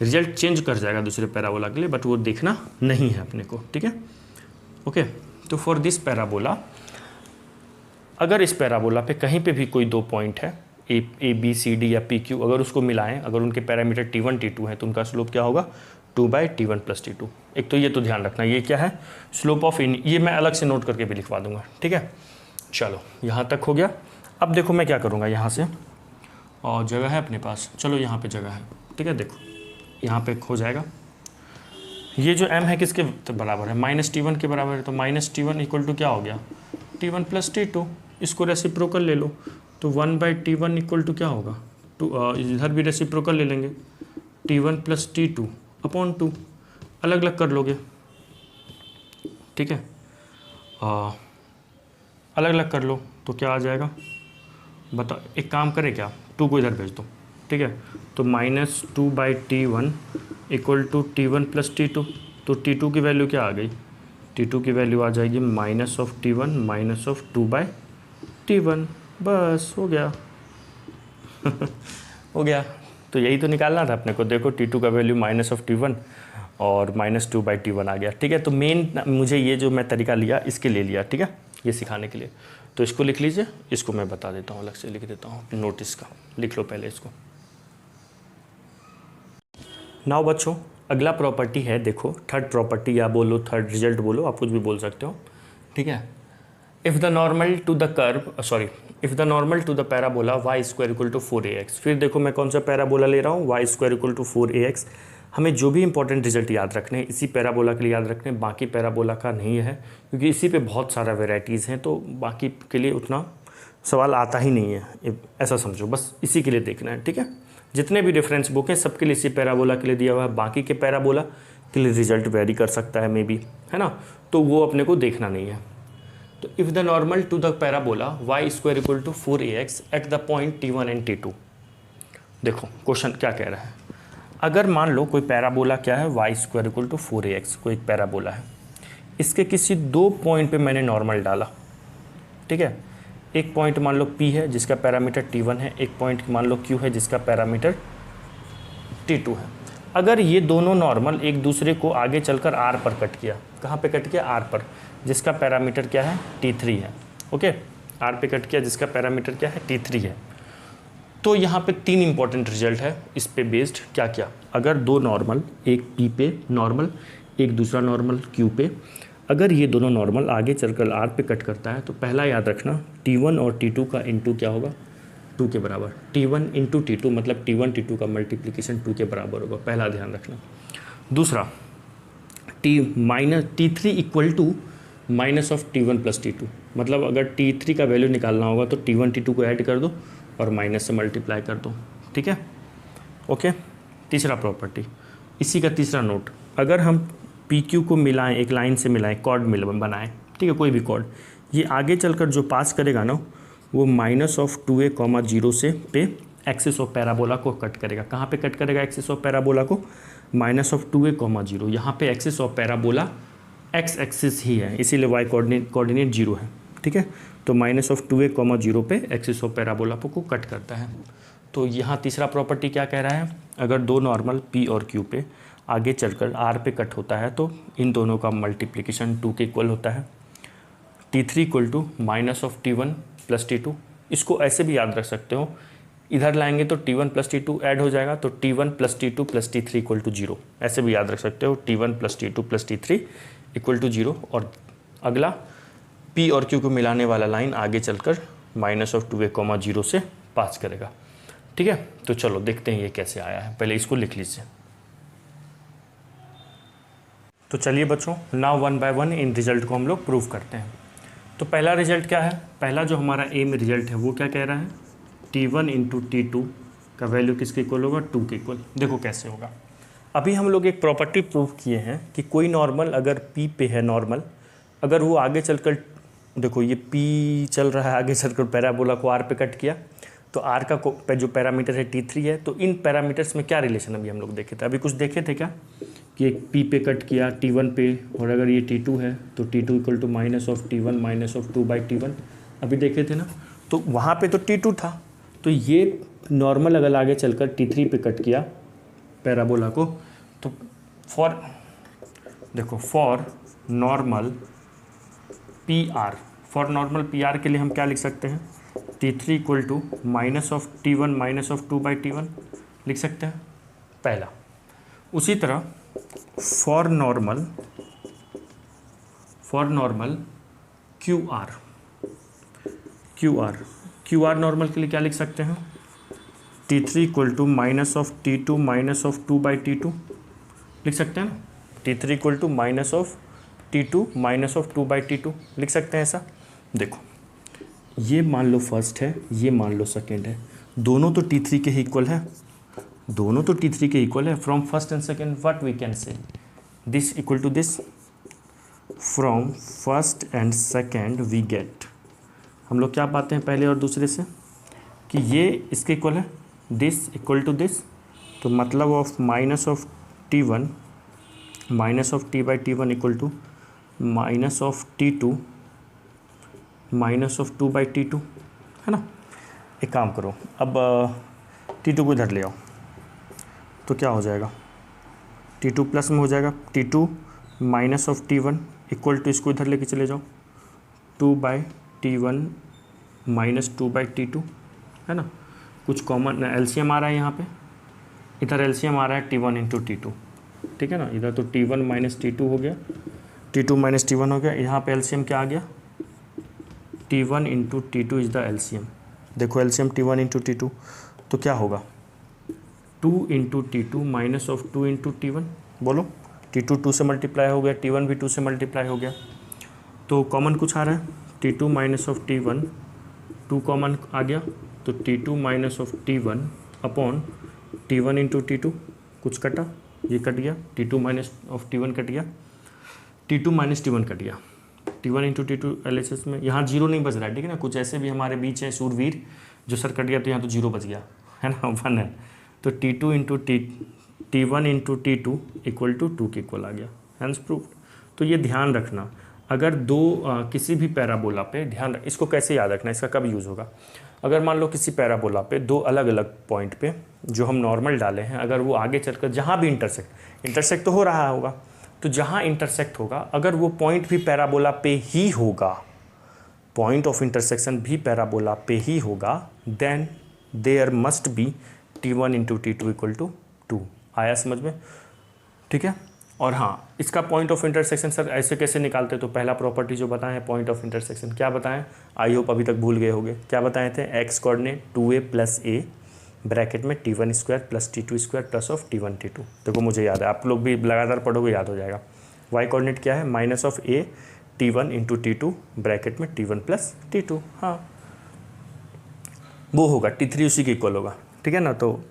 रिजल्ट चेंज कर जाएगा दूसरे पैराबोला के लिए, बट वो देखना नहीं है अपने को। ठीक है, ओके। तो फॉर दिस पैराबोला, अगर इस पैराबोला पे कहीं पे भी कोई 2 पॉइंट है, ए बी सी डी या पी क्यू, अगर उसको मिलाएं, अगर उनके पैरामीटर t1 t2 है तो उनका स्लोप क्या होगा? 2/t1 plus t2। एक तो ये तो ध्यान रखना, ये क्या है? स्लोप ऑफ इन, ये मैं अलग से नोट करके भी लिखवा दूंगा। ठीक है, चलो यहाँ तक हो गया। अब देखो मैं क्या करूँगा, यहाँ से, और जगह है अपने पास, चलो यहाँ पे जगह है। ठीक है, देखो यहाँ पे हो जाएगा, ये जो m है किसके बराबर है? -t1 के बराबर है। तो -t1 = क्या हो गया? t1 plus t2। इसको रेसिप्रोकल ले लो, तो 1/t1 = क्या होगा? इधर भी रेसिप्रोकल ले लेंगे, t1 प्लस t2 अपॉन 2, अलग अलग कर लोगे। ठीक है, अलग अलग कर लो तो क्या आ जाएगा बताओ? एक काम करें क्या, 2 को इधर भेज दो। ठीक है, तो -2/t1 = t1 प्लस t2। तो t2 की वैल्यू क्या आ गई? t2 की वैल्यू आ जाएगी -(t1) -2/t1। बस हो गया। हो गया। तो यही तो निकालना था अपने को। देखो t2 का वैल्यू -(t1) और -2/t1 आ गया। ठीक है, तो मेन मुझे ये जो मैं तरीका लिया इसके लिए लिया। ठीक है, ये सिखाने के लिए। तो इसको लिख लीजिए, इसको मैं बता देता हूँ, अलग से लिख देता हूँ नोटिस का, लिख लो पहले इसको। नाउ बच्चों, अगला प्रॉपर्टी है, देखो थर्ड प्रॉपर्टी, या बोलो थर्ड रिजल्ट बोलो, आप कुछ भी बोल सकते हो। ठीक है, if the normal to the parabola y² = 4ax। फिर देखो मैं कौन सा पैराबोला ले रहा हूँ, y² = 4ax। हमें जो भी इंपॉर्टेंट रिजल्ट याद रखने हैं इसी पैराबोला के लिए याद रखने हैं, बाकी पैराबोला का नहीं है, क्योंकि इसी पे बहुत सारा वेराइटीज़ हैं, तो बाकी के लिए उतना सवाल आता ही नहीं है, ऐसा समझो, बस इसी के लिए देखना है। ठीक है, जितने भी रेफरेंस बुक हैं सबके लिए इसी पैराबोला के लिए दिया हुआ है, बाकी के पैराबोला के लिए रिजल्ट वेरी कर सकता है मे बी, है ना, तो वो अपने को देखना नहीं है। तो if the normal to the parabola y² = 4ax at the point t1 and t2। देखो क्वेश्चन क्या कह रहा है, अगर मान लो कोई पैराबोला क्या है, y² = 4ax, कोई एक पैराबोला है, इसके किसी 2 पॉइंट पे मैंने नॉर्मल डाला। ठीक है, एक पॉइंट मान लो P है जिसका पैरामीटर t1 है, एक पॉइंट मान लो Q है जिसका पैरामीटर t2 है। अगर ये दोनों नॉर्मल एक दूसरे को आगे चलकर R पर कट किया, कहाँ पे कट किया? R पर, जिसका पैरामीटर क्या है? t3 है। ओके, R पे कट किया जिसका पैरामीटर क्या है? t3 है। तो यहाँ पे 3 इंपॉर्टेंट रिजल्ट है इस पे बेस्ड। क्या क्या? अगर 2 नॉर्मल, एक P पे नॉर्मल, एक दूसरा नॉर्मल Q पे, अगर ये दोनों नॉर्मल आगे चलकर R पे कट करता है तो पहला याद रखना t1 और t2 का इनटू क्या होगा? 2 के बराबर। t1 × t2 मतलब t1 t2 का मल्टीप्लिकेशन 2 के बराबर होगा, पहला ध्यान रखना। दूसरा t3 = -(t1 + t2), मतलब अगर t3 का वैल्यू निकालना होगा तो t1 t2 को ऐड कर दो और माइनस से मल्टीप्लाई कर दो। ठीक है, ओके। तीसरा प्रॉपर्टी, इसी का तीसरा नोट, अगर हम पी क्यू को मिलाएं, एक लाइन से मिलाएं, कॉर्ड मिल बनाएं, ठीक है, कोई भी कॉर्ड, ये आगे चलकर जो पास करेगा ना वो -2a, 0 से पे एक्सिस ऑफ पैराबोला को कट करेगा। कहाँ पे कट करेगा एक्सिस ऑफ पैराबोला को? -2a, 0। यहाँ पे axis of parabola X axis ही है, इसीलिए वाई कोऑर्डिनेट 0 है, ठीक है। तो -2a, 0 पे एक्सिस ऑफ पैराबोला को कट करता है। तो यहाँ तीसरा प्रॉपर्टी क्या कह रहा है? अगर दो नॉर्मल P और Q पे आगे चलकर R पे कट होता है तो इन दोनों का मल्टीप्लिकेशन 2 के इक्वल होता है। T3 = -T1 + T2। इसको ऐसे भी याद रख सकते हो, इधर लाएंगे तो T1 + T2 ऐड हो जाएगा, तो T1 + T2 + T3 = 0। ऐसे भी याद रख सकते हो, T1 + T2 + T3 = 0। और अगला P और Q को मिलाने वाला लाइन आगे चलकर -2a, 0 से पास करेगा, ठीक है। तो चलो देखते हैं ये कैसे आया है, पहले इसको लिख लीजिए। तो चलिए बच्चों, नाउ 1 बाय 1 इन रिजल्ट को हम लोग प्रूव करते हैं। तो पहला रिजल्ट क्या है? पहला जो हमारा ए में रिजल्ट है वो क्या कह रहा है? T1 × T2 का वैल्यू किसके इक्वल होगा? 2 के इक्वल। देखो कैसे होगा। अभी हम लोग एक प्रॉपर्टी प्रूव किए हैं कि कोई नॉर्मल अगर P पे है नॉर्मल, अगर वो आगे चलकर, देखो ये P चल रहा है, आगे चलकर पैराबोला को R पे कट किया, तो R का जो पैरामीटर है T3 है, तो इन पैरामीटर्स में क्या रिलेशन अभी हम लोग देखे थे? अभी कुछ देखे थे क्या कि एक P पे कट किया T1 पे, और अगर ये T2 है तो T2 = -T1 -2/T1, अभी देखे थे ना। तो वहाँ पे तो T2 था, तो ये नॉर्मल अगर आगे चलकर T3 पे कट किया पैराबोला को, तो फॉर नॉर्मल PR के लिए हम क्या लिख सकते हैं? T3 = -T1 -2/T1 लिख सकते हैं पहला। उसी तरह फॉर नॉर्मल QR नॉर्मल के लिए क्या लिख सकते हैं? T3 = -T2 -2/T2 लिख सकते हैं ना। T3 = -T2 -2/T2 लिख सकते हैं ऐसा। देखो ये मान लो फर्स्ट है, ये मान लो सेकेंड है, दोनों तो T3 के ही इक्वल है, from first and second what we can say, this equal to this, from first and second we get, हम लोग क्या पाते हैं पहले और दूसरे से कि ये इसके इक्वल है, दिस इक्वल टू दिस, तो मतलब of -T1 -T/T1 = -T2 -2/T2, है ना। एक काम करो, अब T2 को इधर ले आओ तो क्या हो जाएगा? T2 प्लस में हो जाएगा, T2 -T1 = इसको इधर लेके चले जाओ 2/T1 -2/T2, है ना। कुछ कॉमन एलसीएम आ रहा है यहाँ पे, इधर एलसीएम आ रहा है T1 × T2, ठीक है ना। इधर तो T1 - T2 हो गया, T2 - T1 हो गया, यहाँ पे एलसीएम क्या आ गया? T1 × T2 is the LCM. देखो एलसीएम T1 × T2, तो क्या होगा? 2 × T2 -2 × T1, बोलो। T2 2 से मल्टीप्लाई हो गया, T1 भी 2 से मल्टीप्लाई हो गया, तो कॉमन कुछ आ रहा है, T2 -T1, 2 कॉमन आ गया, तो T2 -T1 upon T1 × T2, कुछ कटा, ये कट गया, T2 -T1 कट गया, T2 - T1 कट गया, T1 × T2 LHS में यहाँ 0 नहीं बच रहा है, ठीक है ना। कुछ ऐसे भी हमारे बीच है शूरवीर जो सर कट गया तो यहाँ तो 0 बच गया, है ना, 1 है, तो T1 × T2 = 2 के इक्वल आ गया, हैंस प्रूव्ड। तो ये ध्यान रखना, अगर किसी भी पैराबोला पे इसको कैसे याद रखना, इसका कब यूज़ होगा? अगर मान लो किसी पैराबोला पे दो अलग अलग पॉइंट पे जो हम नॉर्मल डाले हैं, अगर वो आगे चलकर जहाँ भी इंटरसेक्ट तो हो रहा होगा, तो जहाँ इंटरसेक्ट होगा अगर वो पॉइंट भी पैराबोला पे ही होगा, पॉइंट ऑफ इंटरसेक्शन भी पैराबोला पे ही होगा, then there must be T1 × T2 = 2। आया समझ में? ठीक है। और हाँ, इसका पॉइंट ऑफ इंटरसेक्शन सर ऐसे कैसे निकालते? तो पहला प्रॉपर्टी जो बताएं है पॉइंट ऑफ इंटरसेक्शन, क्या बताएं? आई होप अभी तक भूल गए होंगे, क्या बताए थे? x coordinate 2a + a bracket में T1² + T2² plus of T1 T2। देखो मुझे याद है, आप लोग भी लगातार पढ़ोगे याद हो जाएगा। y कोऑर्डिनेट क्या है? -a T1 × T2 ब्रैकेट में T1 + T2, हाँ वो होगा, T3 उसी के इक्वल होगा, ठीक है ना। तो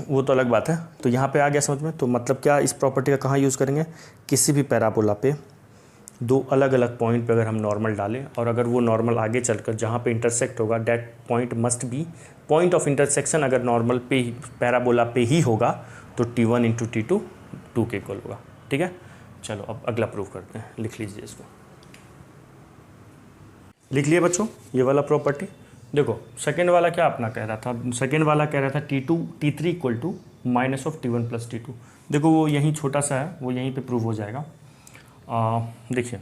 वो तो अलग बात है। तो यहाँ पे आ गया समझ में। तो मतलब क्या इस प्रॉपर्टी का कहाँ यूज़ करेंगे, किसी भी पैराबोला पे दो अलग अलग पॉइंट पे अगर हम नॉर्मल डालें और अगर वो नॉर्मल आगे चलकर जहाँ पे इंटरसेक्ट होगा that point must be point of intersection, अगर नॉर्मल पे ही पैराबोला पे ही होगा तो T1 इंटू T2 2 के इक्वल होगा। ठीक है, चलो अब अगला प्रूफ करते हैं। लिख लीजिए इसको, लिख लिए बच्चों ये वाला प्रॉपर्टी। देखो सेकेंड वाला क्या अपना कह रहा था, सेकेंड वाला कह रहा था T3 equal to minus of T1 plus T2। देखो वो यहीं छोटा सा है, वो यहीं पे प्रूव हो जाएगा। देखिए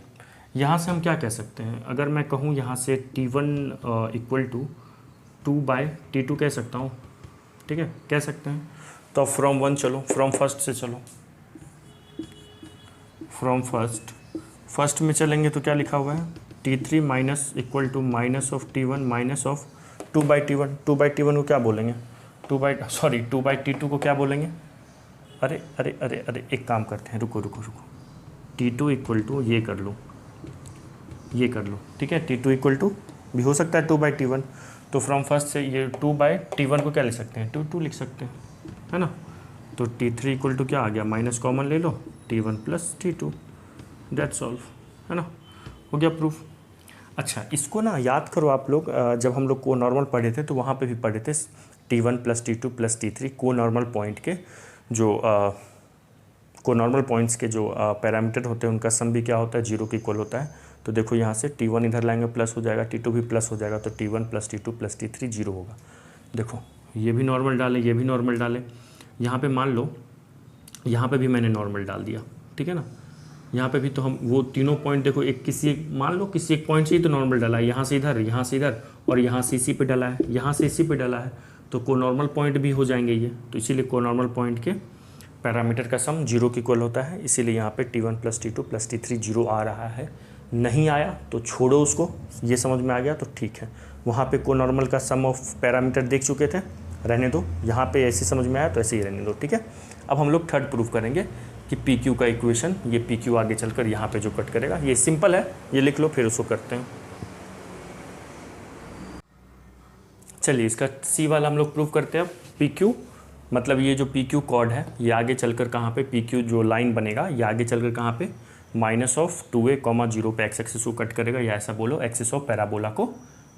यहाँ से हम क्या कह सकते हैं, अगर मैं कहूँ यहाँ से T1 इक्वल टू 2/T2 कह सकता हूँ। ठीक है, कह सकते हैं। तो फ्रॉम वन चलो, फ्रॉम फर्स्ट से चलो, फ्रॉम फर्स्ट में चलेंगे तो क्या लिखा हुआ है, T3 minus equal to minus of T1 minus of 2/T1। 2/T1 को क्या बोलेंगे, 2/T2 को क्या बोलेंगे। अरे अरे अरे अरे एक काम करते हैं, रुको रुको रुको, T2 इक्वल टू ये कर लो, ये कर लो। ठीक है, T2 इक्वल टू भी हो सकता है 2/T1। तो फ्रॉम फर्स्ट से ये 2/T1 को क्या लिख सकते हैं, 2 लिख सकते हैं, है ना। तो T3 इक्वल टू क्या आ गया, माइनस कॉमन ले लो, T1 plus T2, that's all, है ना, हो गया प्रूफ। अच्छा इसको ना याद करो आप लोग, जब हम लोग को नॉर्मल पढ़े थे तो वहाँ पे भी पढ़े थे T1 plus T2 plus T3 को नॉर्मल पॉइंट के जो को नॉर्मल पॉइंट्स के जो पैरामीटर होते हैं उनका सम भी क्या होता है, 0 के इक्वल होता है। तो देखो यहाँ से T1 इधर लाएंगे प्लस हो जाएगा, T2 भी प्लस हो जाएगा, तो T1 plus T2 plus T3 0 होगा। देखो ये भी नॉर्मल डाले, ये भी नॉर्मल डाले, यहाँ पे मान लो यहाँ पे भी मैंने नॉर्मल डाल दिया। ठीक है ना, यहाँ पे भी तो हम वो तीनों पॉइंट देखो, एक किसी एक मान लो किसी एक पॉइंट से ही तो नॉर्मल डाला है, यहाँ से इधर, यहाँ से इधर और यहाँ से इसी पे डाला है, यहाँ से इसी पे डाला है, तो को नॉर्मल पॉइंट भी हो जाएंगे ये। तो इसीलिए को नॉर्मल पॉइंट के पैरामीटर का सम 0 के इक्वल होता है, इसीलिए यहाँ पे T1 plus T2 plus T3 0 आ रहा है। नहीं आया तो छोड़ो उसको, ये समझ में आ गया तो ठीक है। वहाँ पे को नॉर्मल का सम ऑफ पैरामीटर देख चुके थे, रहने दो। यहाँ पे ऐसे समझ में आया तो ऐसे ही रहने दो। ठीक है, अब हम लोग थर्ड प्रूफ करेंगे कि PQ का इक्वेशन, ये PQ आगे चलकर यहाँ पे जो कट करेगा, ये सिंपल है, ये लिख लो फिर उसको करते हैं। चलिए इसका C वाला हम लोग प्रूफ करते हैं। PQ मतलब ये जो PQ कॉर्ड है ये आगे चलकर कहाँ पे, PQ जो लाइन बनेगा ये आगे चलकर कहाँ पे, माइनस ऑफ 2a, 0 पे एक्स एक्सिस को कट करेगा, या ऐसा बोलो एक्सिस ऑफ पैराबोला को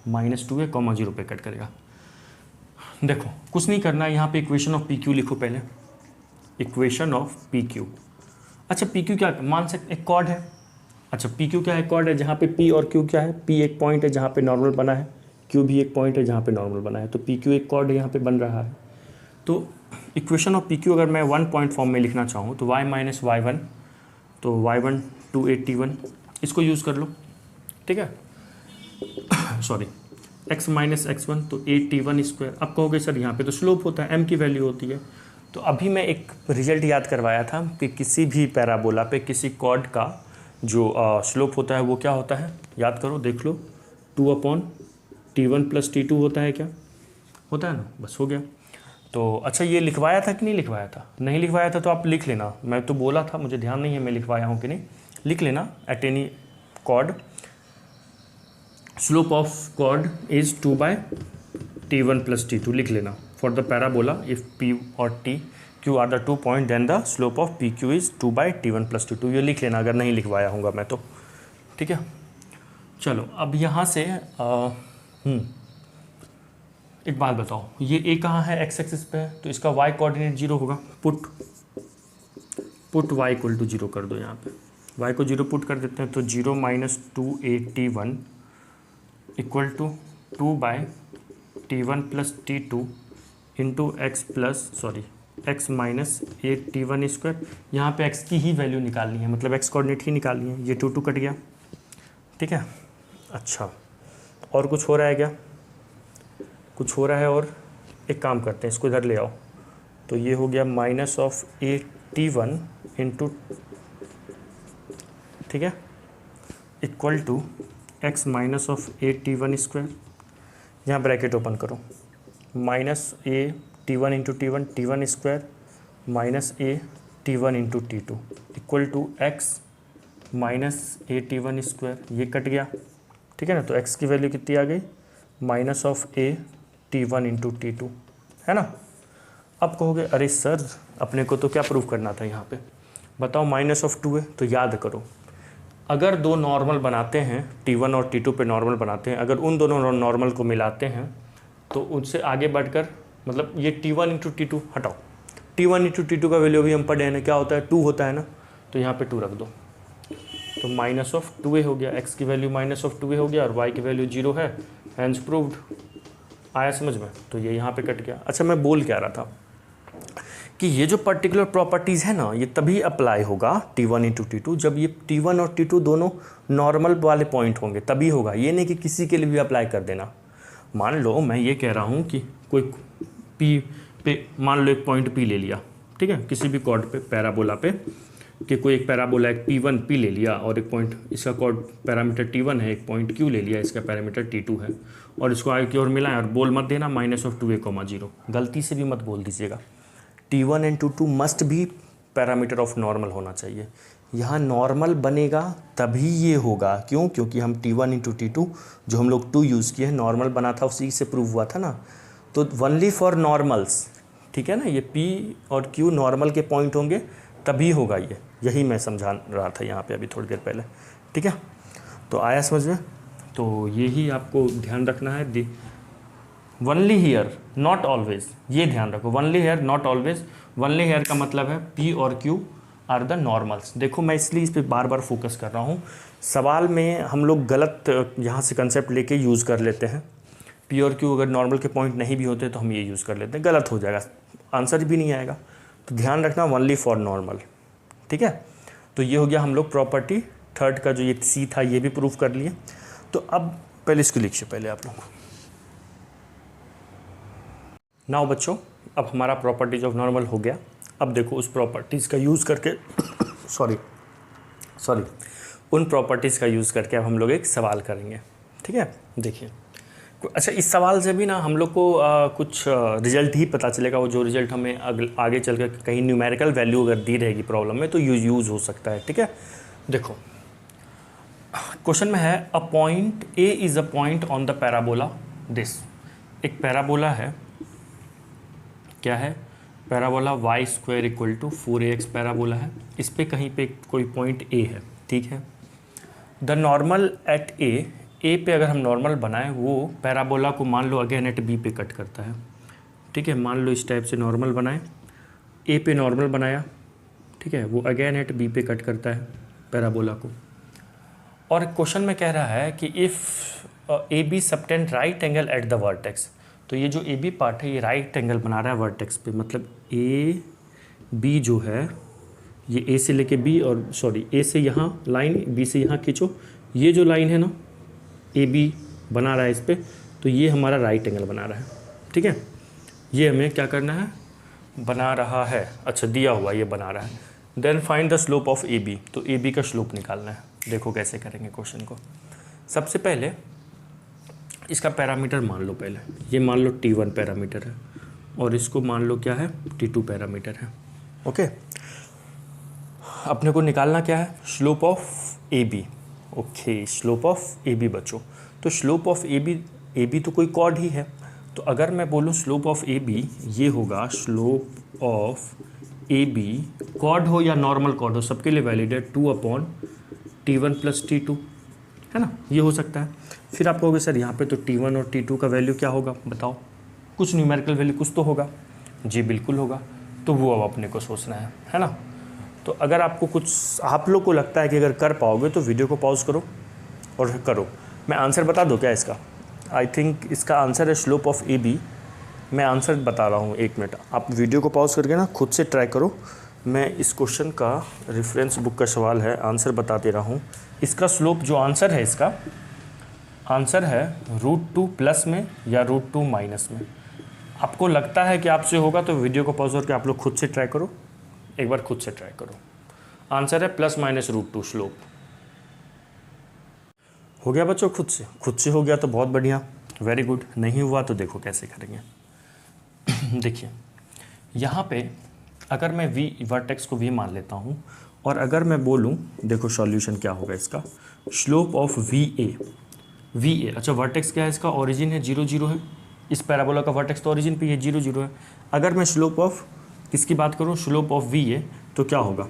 -2a, 0 पे कट करेगा। देखो कुछ नहीं करना है, यहाँ पे इक्वेशन ऑफ PQ लिखो पहले, इक्वेशन ऑफ PQ। अच्छा PQ क्या मान सकते, एक कॉर्ड है। अच्छा PQ क्या है, कॉर्ड है जहाँ पे P और Q क्या है, P एक पॉइंट है जहाँ पे नॉर्मल बना है, Q भी एक पॉइंट है जहाँ पे नॉर्मल बना है, तो PQ एक कॉर्ड यहाँ पे बन रहा है। तो इक्वेशन ऑफ PQ अगर मैं 1 पॉइंट फॉर्म में लिखना चाहूँ तो y माइनस y1, तो y1 2a_T1 इसको यूज़ कर लो। ठीक है सॉरी, x माइनस x1 तो a_T1 स्क्वायर। अब कहोगे सर यहाँ पे तो स्लोप होता है, m की वैल्यू होती है। तो अभी मैं एक रिजल्ट याद करवाया था कि किसी भी पैराबोला पे किसी कॉर्ड का जो स्लोप होता है वो क्या होता है, याद करो देख लो, 2/T1 प्लस T2 होता है, क्या होता है ना, बस हो गया। तो अच्छा ये लिखवाया था कि नहीं लिखवाया था, नहीं लिखवाया था तो आप लिख लेना, मैं तो बोला था, मुझे ध्यान नहीं है मैं लिखवाया हूँ कि नहीं, लिख लेना। At any chord slope of chord is 2/T1 plus T2 लिख लेना। For the parabola if P और T Q are the 2 point then the slope of PQ is 2/T1 plus T2, ये लिख लेना अगर नहीं लिखवाया होगा मैं तो। ठीक है, चलो अब यहाँ से एक बात बताओ, ये A कहाँ है, एक्स एक्सिस पे है, तो इसका y कोऑर्डिनेट 0 होगा। पुट y इक्वल टू 0 कर दो, यहाँ पे y को 0 पुट कर देते हैं, तो 0 minus 2a_T1 equal to 2/T1 plus T2 into x minus a_T1 square. यहाँ पे x की ही वैल्यू निकालनी है, मतलब x कोऑर्डिनेट ही निकालनी है। ये 2 कट गया। ठीक है, अच्छा और कुछ हो रहा है क्या, कुछ हो रहा है, और एक काम करते हैं इसको इधर ले आओ, तो ये हो गया माइनस ऑफ a_T1 इंटू, ठीक है, equal to x minus of a_T1 square. यहाँ ब्रैकेट ओपन करो, minus a_T1 into T1 square minus a_T1 into T2 equal to x minus a_T1 square. ये कट गया। ठीक है ना, तो x की वैल्यू कितनी आ गई, minus of a_T1 into T2, है ना। अब कहोगे अरे सर अपने को तो क्या प्रूव करना था यहाँ पे, बताओ माइनस ऑफ 2 है। तो याद करो, अगर दो नॉर्मल बनाते हैं T1 और T2 पे नॉर्मल बनाते हैं, अगर उन दोनों नॉर्मल को मिलाते हैं तो उनसे आगे बढ़कर मतलब ये T1 इंटू T2 हटाओ, T1 इंटू T2 का वैल्यू भी हम पढ़े हैं ना, क्या होता है 2 होता है ना, तो यहाँ पे 2 रख दो तो माइनस ऑफ 2a हो गया, x की वैल्यू माइनस ऑफ 2a हो गया और y की वैल्यू 0 है, हैंस प्रूव्ड। आया समझ में? तो ये यहाँ पे कट गया। अच्छा मैं बोल क्या रहा था कि ये जो पर्टिकुलर प्रॉपर्टीज़ है ना, ये तभी अप्लाई होगा T1 इंटू T2 जब ये T1 और T2 दोनों नॉर्मल वाले पॉइंट होंगे, तभी होगा। ये नहीं कि किसी के लिए भी अप्लाई कर देना। मान लो मैं ये कह रहा हूँ कि कोई P पे मान लो एक पॉइंट P ले लिया, ठीक है, किसी भी कॉर्ड पे पैराबोला पे, कि कोई एक पैराबोला एक P1 ले लिया और एक पॉइंट इसका कॉर्ड पैरामीटर T1 है, एक पॉइंट Q ले लिया, इसका पैरामीटर T2 है, और इसको आगे की ओर मिलाएं और बोल मत देना माइनस ऑफ 2a, 0, गलती से भी मत बोल दीजिएगा। T1 एंड T2 मस्ट भी पैरामीटर ऑफ नॉर्मल होना चाहिए। यहाँ नॉर्मल बनेगा तभी ये होगा, क्यों? क्योंकि हम T1 इंटू T2 जो हम लोग 2 यूज़ किए हैं नॉर्मल बना था, उसी से प्रूव हुआ था ना। तो ओनली फॉर नॉर्मल्स, ठीक है ना, ये P और Q नॉर्मल के पॉइंट होंगे तभी होगा ये। यही मैं समझा रहा था यहाँ पे अभी थोड़ी देर पहले, ठीक है। तो आया समझ में? तो यही आपको ध्यान रखना है। वनली हेयर नॉट ऑलवेज, ये ध्यान रखो, only here not always. Only here का मतलब है P और Q आर द नॉर्मल्स। देखो मैं इसलिए इस पर बार बार फोकस कर रहा हूँ, सवाल में हम लोग गलत यहाँ से कंसेप्ट लेके यूज़ कर लेते हैं। P और Q अगर नॉर्मल के पॉइंट नहीं भी होते तो हम ये यूज़ कर लेते हैं, गलत हो जाएगा, आंसर भी नहीं आएगा। तो ध्यान रखना वनली फॉर नॉर्मल, ठीक है। तो ये हो गया हम लोग प्रॉपर्टी थर्ड का जो ये C था ये भी प्रूफ कर लिए। तो अब पहले इसको लिखिए पहले आप लोग। नाउ बच्चों अब हमारा प्रॉपर्टीज ऑफ नॉर्मल हो गया। अब देखो उस प्रॉपर्टीज़ का यूज़ करके सॉरी उन प्रॉपर्टीज़ का यूज़ करके अब हम लोग एक सवाल करेंगे, ठीक है। देखिए अच्छा, इस सवाल से भी ना हम लोग को कुछ रिजल्ट ही पता चलेगा, वो जो रिजल्ट हमें आगे चल कर कहीं न्यूमेरिकल वैल्यू अगर दी रहेगी प्रॉब्लम में तो यूज़ हो सकता है, ठीक है। देखो क्वेश्चन में है a point A is a point on the parabola this. एक पैराबोला है, क्या है? पैराबोला y² = 4ax पैराबोला है। इस पे कहीं पे कोई पॉइंट a है, ठीक है। द नॉर्मल एट ए पे अगर हम नॉर्मल बनाएं वो पैराबोला को मान लो अगेन एट बी पे कट करता है, ठीक है। मान लो इस टाइप से नॉर्मल बनाएं, ए पे नॉर्मल बनाया, ठीक है, वो अगेन एट बी पे कट करता है पैराबोला को। और क्वेश्चन में कह रहा है कि if A B subtend right angle at the vertex, तो ये जो ए बी पार्ट है ये राइट एंगल बना रहा है वर्टेक्स पे, मतलब ए बी जो है ये ए से लेके बी और ए से यहाँ लाइन, बी से यहाँ खींचो, ये जो लाइन है ना ए बी बना रहा है इस पर, तो ये हमारा राइट एंगल बना रहा है, ठीक है। ये हमें क्या करना है, बना रहा है, अच्छा दिया हुआ ये बना रहा है। Then find the slope of A B, तो ए बी का स्लोप निकालना है। देखो कैसे करेंगे क्वेश्चन को। सबसे पहले इसका पैरामीटर मान लो, पहले ये मान लो T1 पैरामीटर है और इसको मान लो क्या है T2 पैरामीटर है, ओके। अपने को निकालना क्या है, slope of A B, okay, slope of A B बच्चों। तो स्लोप ऑफ ए बी तो कोई कॉर्ड ही है, तो अगर मैं बोलूँ स्लोप ऑफ ए बी, ये होगा slope of A B, chord हो या नॉर्मल कॉर्ड हो सबके लिए वैलिड है, 2/T1 + T2, है ना, ये हो सकता है। फिर आप कहोगे सर यहाँ पे तो T1 और T2 का वैल्यू क्या होगा बताओ, कुछ न्यूमेरिकल वैल्यू कुछ तो होगा। जी बिल्कुल होगा, तो वो अब अपने को सोचना है ना। तो अगर आपको कुछ आप लोग को लगता है कि अगर कर पाओगे तो वीडियो को पॉज करो और करो। मैं आंसर बता दूँ क्या इसका? आई थिंक इसका आंसर है स्लोप ऑफ ए बी। मैं आंसर बता रहा हूँ, 1 मिनट आप वीडियो को पॉज करके ना खुद से ट्राई करो। मैं इस क्वेश्चन का रेफरेंस बुक का सवाल है, आंसर बता दे रहा हूँ। इसका स्लोप जो आंसर है, इसका आंसर है √2 प्लस में या √2 माइनस में। आपको लगता है कि आपसे होगा तो वीडियो को पॉज करके आप लोग खुद से ट्राई करो, एक बार खुद से ट्राई करो। आंसर है ±√2 स्लोप। हो गया बच्चों? खुद से हो गया तो बहुत बढ़िया, वेरी गुड। नहीं हुआ तो देखो कैसे करेंगे। देखिए यहाँ पे अगर मैं v वर्टेक्स को v मान लेता हूँ और अगर मैं बोलूँ, देखो सॉल्यूशन क्या होगा इसका, स्लोप ऑफ वी ए। अच्छा वर्टेक्स क्या है इसका, ओरिजिन है 0 0 है, इस पैराबोला का वर्टेक्स तो ओरिजिन पे ये 0 0 है। अगर मैं स्लोप ऑफ किसकी बात करूँ, स्लोप ऑफ वी ए, तो क्या होगा,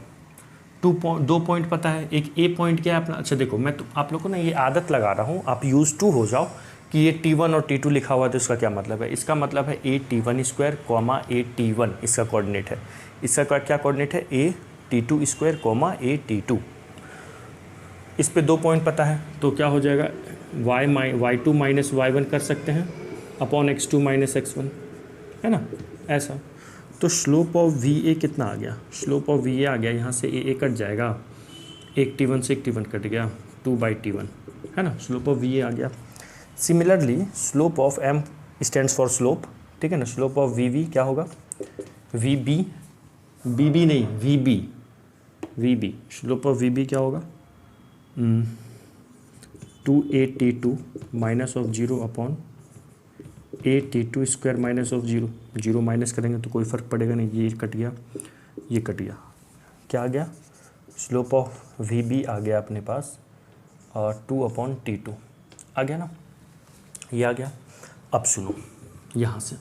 2 पॉइंट पता है, एक ए पॉइंट क्या है अपना। अच्छा देखो, मैं तो आप लोग को ना ये आदत लगा रहा हूँ, आप यूज टू हो जाओ कि ये T1 और T2 लिखा हुआ है तो इसका क्या मतलब है। इसका मतलब है AT1² कॉमा AT1 इसका कोऑर्डिनेट है। इसका क्या कोऑर्डिनेट है, AT2² कॉमा AT2। इस पे 2 पॉइंट पता है तो क्या हो जाएगा, y2 माइनस y1 कर सकते हैं अपॉन x2 माइनस x1, है ना ऐसा। तो स्लोप ऑफ वी ए कितना आ गया, स्लोप ऑफ वी ए आ गया, यहाँ से ए कट जाएगा, एक T1 से एक T1 कट गया, 2/T1, है ना, स्लोप ऑफ वी ए आ गया। Similarly slope of m stands for slope, ठीक है ना, स्लोप ऑफ वी क्या होगा, वी बी नहीं वी स्लोप ऑफ वी क्या होगा, 2AT2 minus of 0 upon AT2² minus of 0, 0 minus करेंगे तो कोई फ़र्क पड़ेगा नहीं, ये कट गया, ये कट गया, क्या आ गया, स्लोप ऑफ वी आ गया अपने पास, और 2/T2 आ गया ना, ये आ गया। अब सुनो, यहाँ से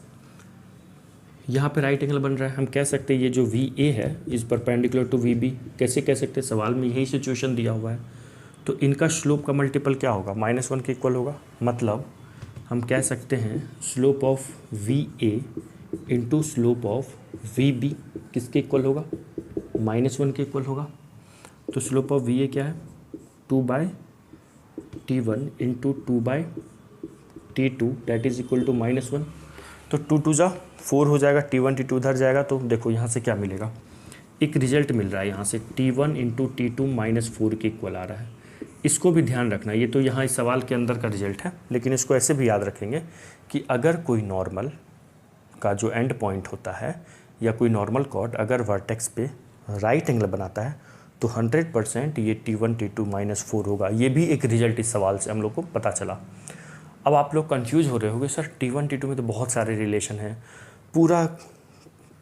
यहाँ पे राइट एंगल बन रहा है, हम कह सकते हैं ये जो वी ए है इस परपेंडिकुलर टू वी बी, कैसे कह सकते हैं, सवाल में यही सिचुएशन दिया हुआ है। तो इनका स्लोप का मल्टीपल क्या होगा, -1 के इक्वल होगा। मतलब हम कह सकते हैं slope of V A into slope of V B किसके इक्वल होगा, -1 के इक्वल होगा। तो स्लोप ऑफ वी ए क्या है, 2/T1 into 2/T2 that is equal to -1। तो 2 2 जा 4 हो जाएगा, T1 T2 उधर जाएगा, तो देखो यहाँ से क्या मिलेगा, एक रिजल्ट मिल रहा है यहाँ से, T1 इंटू T2 -4 के इक्वल आ रहा है। इसको भी ध्यान रखना, ये तो यहाँ इस सवाल के अंदर का रिजल्ट है, लेकिन इसको ऐसे भी याद रखेंगे कि अगर कोई नॉर्मल का जो एंड पॉइंट होता है या कोई नॉर्मल कॉर्ड अगर वर्टेक्स पे राइट एंगल बनाता है तो 100% ये T1 T2 -4 होगा। ये भी एक रिजल्ट इस सवाल से हम लोग को पता चला। अब आप लोग कंफ्यूज हो रहे होंगे, सर T1 T2 में तो बहुत सारे रिलेशन हैं, पूरा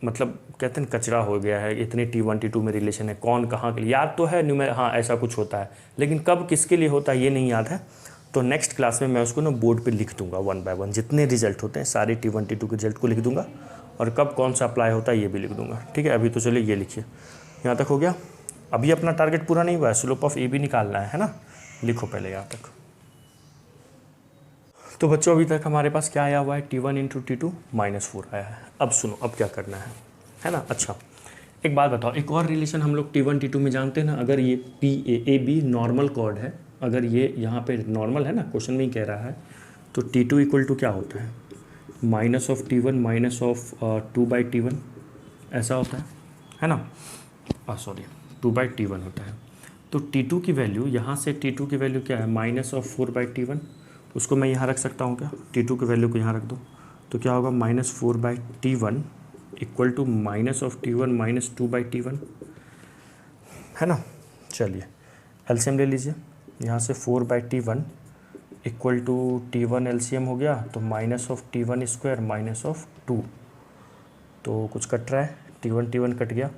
मतलब कहते हैं कचरा हो गया है, इतने T1 T2 में रिलेशन है, कौन कहाँ के लिए याद तो है, हाँ ऐसा कुछ होता है, लेकिन कब किसके लिए होता है ये नहीं याद है। तो नेक्स्ट क्लास में मैं उसको ना बोर्ड पे लिख दूंगा 1 बाय 1, जितने रिजल्ट होते हैं सारे T1 T2 के रिजल्ट को लिख दूंगा, और कब कौन सा अप्लाई होता है ये भी लिख दूंगा, ठीक है। अभी तो चलिए ये लिखिए, यहाँ तक हो गया। अभी अपना टारगेट पूरा नहीं हुआ है, स्लोप ऑफ ए भी निकालना है ना, लिखो पहले यहाँ तक। तो बच्चों अभी तक हमारे पास क्या आया हुआ है, T1 इंटू T2 -4 आया है। अब सुनो, अब क्या करना है ना। अच्छा एक बात बताओ, एक और रिलेशन हम लोग T1 T2 में जानते हैं ना, अगर ये PAB नॉर्मल कॉर्ड है, अगर ये यहाँ पे नॉर्मल है ना, क्वेश्चन में ही कह रहा है, तो T2 इक्वल टू क्या होता है, -T1 माइनस ऑफ 2/T1 ऐसा होता है ना, सॉरी 2/T1 होता है। तो T2 की वैल्यू यहाँ से, T2 की वैल्यू क्या है, -4/T1, उसको मैं यहाँ रख सकता हूँ क्या, T2 की वैल्यू को यहाँ रख दो, तो क्या होगा, -4/T1 equal to -T1 minus 2/T1, है ना। चलिए एलसीएम ले लीजिए, यहाँ से 4/T1 equal to T1 LCM हो गया, तो -T1² माइनस ऑफ 2, तो कुछ कट रहा है, T1 कट गया,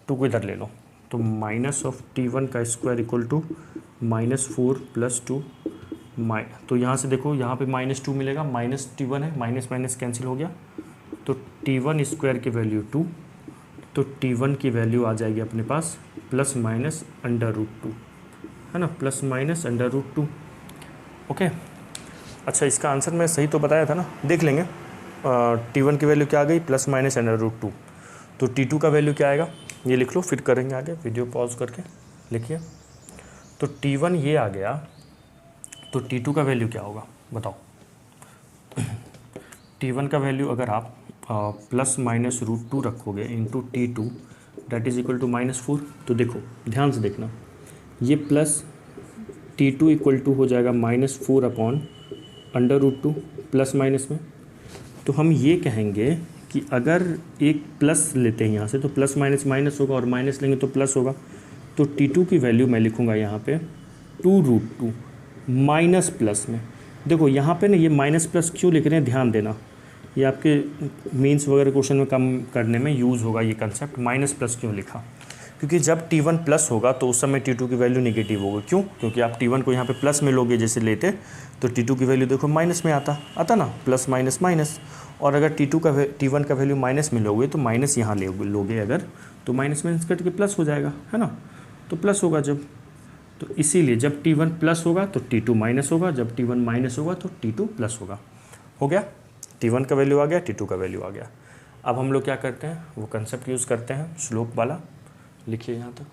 2 को इधर ले लो, तो -T1 का स्क्वायर इक्वल टू -4 + 2, तो यहाँ से देखो, यहाँ पे -2 मिलेगा, -T1 है, माइनस कैंसिल हो गया, तो T1² की वैल्यू 2, तो T1 की वैल्यू आ जाएगी अपने पास ±√2, है ना, ±√2। ओके, अच्छा इसका आंसर मैं सही तो बताया था ना, देख लेंगे। T1 की वैल्यू क्या आ गई, ±√2, तो T2 का वैल्यू क्या आएगा, ये लिख लो, फिर करेंगे आगे, वीडियो पॉज करके लिखिए। तो T1 ये आ गया, तो T2 का वैल्यू क्या होगा बताओ। T1 का वैल्यू अगर आप ±√2 रखोगे into T2 that is equal to -4, तो देखो ध्यान से देखना, ये प्लस T2 इक्वल टू हो जाएगा -4/√2 प्लस माइनस में। तो हम ये कहेंगे कि अगर एक प्लस लेते हैं यहाँ से, तो प्लस माइनस माइनस होगा, और माइनस लेंगे तो प्लस होगा। तो T2 की वैल्यू मैं लिखूँगा यहाँ पे 2√2 माइनस प्लस में। देखो यहाँ पे ना ये माइनस प्लस क्यों लिख रहे हैं, ध्यान देना, ये आपके मीन्स वगैरह क्वेश्चन में कम करने में यूज़ होगा ये कंसेप्ट, माइनस प्लस क्यों लिखा। क्योंकि जब T1 प्लस होगा तो उस समय T2 की वैल्यू नेगेटिव होगी। क्यों? क्योंकि आप T1 को यहाँ पे प्लस में लोगे जैसे लेते, तो T2 की वैल्यू देखो माइनस में आता ना, प्लस माइनस माइनस। और अगर T1 का वैल्यू माइनस में लोगे तो माइनस यहाँ लोगे अगर, तो माइनस माइनस कट के प्लस हो जाएगा, है ना, तो प्लस होगा जब। तो इसीलिए जब T1 प्लस होगा तो T2 माइनस होगा, जब T1 माइनस होगा तो T2 प्लस होगा। हो गया, T1 का वैल्यू आ गया, T2 का वैल्यू आ गया। अब हम लोग क्या करते हैं, वो कंसेप्ट यूज़ करते हैं स्लोप वाला। लिखिए यहाँ तक,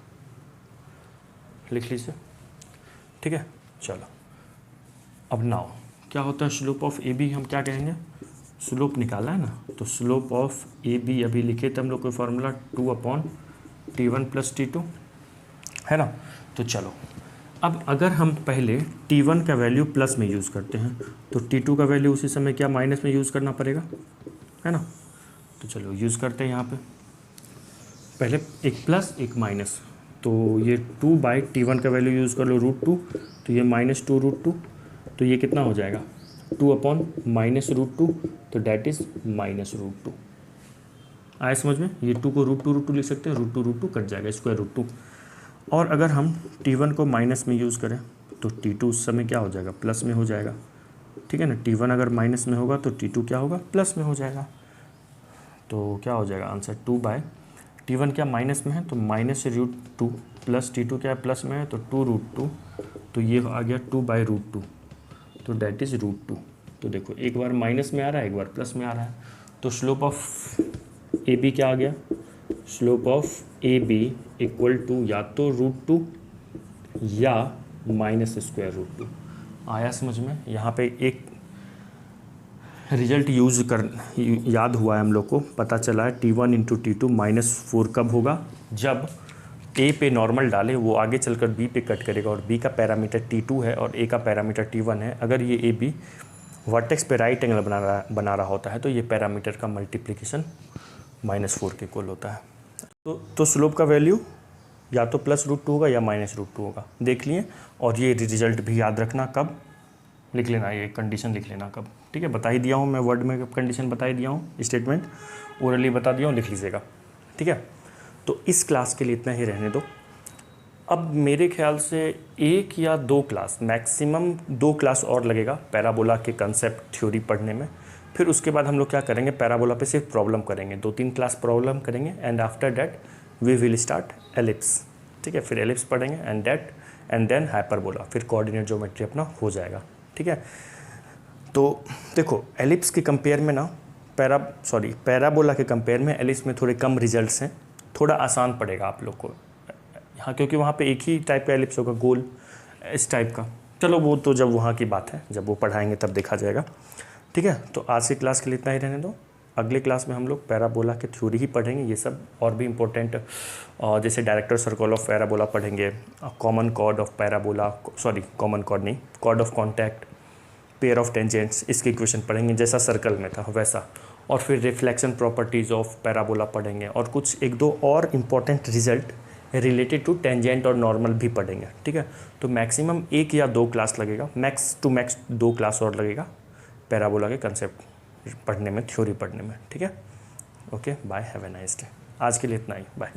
लिख लीजिए, ठीक है। चलो अब नाउ क्या होता है स्लोप ऑफ ए बी, हम क्या कहेंगे, स्लोप निकाला है ना, तो स्लोप ऑफ ए बी अभी लिखे थे हम लोग को फॉर्मूला 2/T1 + T2, है ना। तो चलो अब अगर हम पहले T1 का वैल्यू प्लस में यूज़ करते हैं तो T2 का वैल्यू उसी समय क्या माइनस में यूज़ करना पड़ेगा, है ना। तो चलो यूज़ करते हैं यहाँ पे, पहले एक प्लस एक माइनस, तो ये 2/T1 का वैल्यू यूज़ कर लो √2, तो ये -2 √2, तो ये कितना हो जाएगा 2/-√2, तो डैट इज़ -√2। आया समझ में, ये 2 को √2 लिख सकते हैं, √2 कट जाएगा, √2। और अगर हम T1 को माइनस में यूज़ करें तो T2 उस समय क्या हो जाएगा, प्लस में हो जाएगा, ठीक है ना। T1 अगर माइनस में होगा तो T2 क्या होगा, प्लस में हो जाएगा। तो क्या हो जाएगा आंसर, T1 क्या माइनस में है तो -√2 प्लस T2 क्या प्लस में है तो 2√2, तो ये आ गया 2/√2, तो डैट इज़ √2। तो देखो एक बार माइनस में आ रहा है, एक बार प्लस में आ रहा है। तो स्लोप ऑफ ए बी क्या आ गया, slope of A B equal to या तो √2 या -√2। आया समझ में। यहाँ पे एक रिजल्ट याद हुआ है हम लोग को, पता चला है T1 × T2 -4 कब होगा, जब A पे नॉर्मल डाले, वो आगे चलकर B पे कट करेगा और B का पैरामीटर T2 है और A का पैरामीटर T1 है। अगर ये ए बी वर्टेक्स पे राइट एंगल बना रहा होता है तो ये पैरामीटर का मल्टीप्लिकेशन -4 के इक्वल होता है। तो स्लोप का वैल्यू या तो +√2 होगा या -√2 होगा, देख लिए। और ये रिजल्ट भी याद रखना, कब लिख लेना, ये कंडीशन लिख लेना कब, ठीक है। बता ही दिया हूँ मैं, वर्ड में कंडीशन बता ही दिया हूँ, स्टेटमेंट ओरली बता दिया हूँ, लिख लीजिएगा, ठीक है। तो इस क्लास के लिए इतना ही रहने दो। अब मेरे ख्याल से 1 या 2 क्लास, मैक्सिमम 2 क्लास और लगेगा पैराबोला के कंसेप्ट थ्योरी पढ़ने में। फिर उसके बाद हम लोग क्या करेंगे, पैराबोला पे सिर्फ प्रॉब्लम करेंगे, 2-3 क्लास प्रॉब्लम करेंगे, and after that we will start ellipse, ठीक है। फिर एलिप्स पढ़ेंगे एंड देन हाइपरबोला, फिर कोऑर्डिनेट ज्योमेट्री अपना हो जाएगा, ठीक है। तो देखो एलिप्स के कंपेयर में ना पैराबोला के कंपेयर में एलिप्स में थोड़े कम रिजल्ट्स हैं, थोड़ा आसान पड़ेगा आप लोग को यहाँ, क्योंकि वहाँ पे एक ही टाइप का एलिप्स होगा, गोल इस टाइप का। चलो वो तो जब वहाँ की बात है, जब वो पढ़ाएंगे तब देखा जाएगा, ठीक है। तो आज की क्लास के लिए इतना ही रहने दो। अगले क्लास में हम लोग पैराबोला के थ्योरी ही पढ़ेंगे, ये सब और भी इम्पोर्टेंट, जैसे डायरेक्टर सर्कल ऑफ पैराबोला पढ़ेंगे, common chord of parabola, common chord नहीं, chord of contact, pair of tangents, इसके इक्वेशन पढ़ेंगे जैसा सर्कल में था वैसा। और फिर रिफ्लेक्शन प्रॉपर्टीज़ ऑफ पैराबोला पढ़ेंगे, और कुछ 1-2 और important result related to tangent और नॉर्मल भी पढ़ेंगे, ठीक है। तो मैक्सिमम 1 या 2 क्लास लगेगा, मैक्स 2 क्लास और लगेगा पैराबोला के कंसेप्ट पढ़ने में, थ्योरी पढ़ने में, ठीक है। Okay bye, have a nice day. आज के लिए इतना ही, बाय।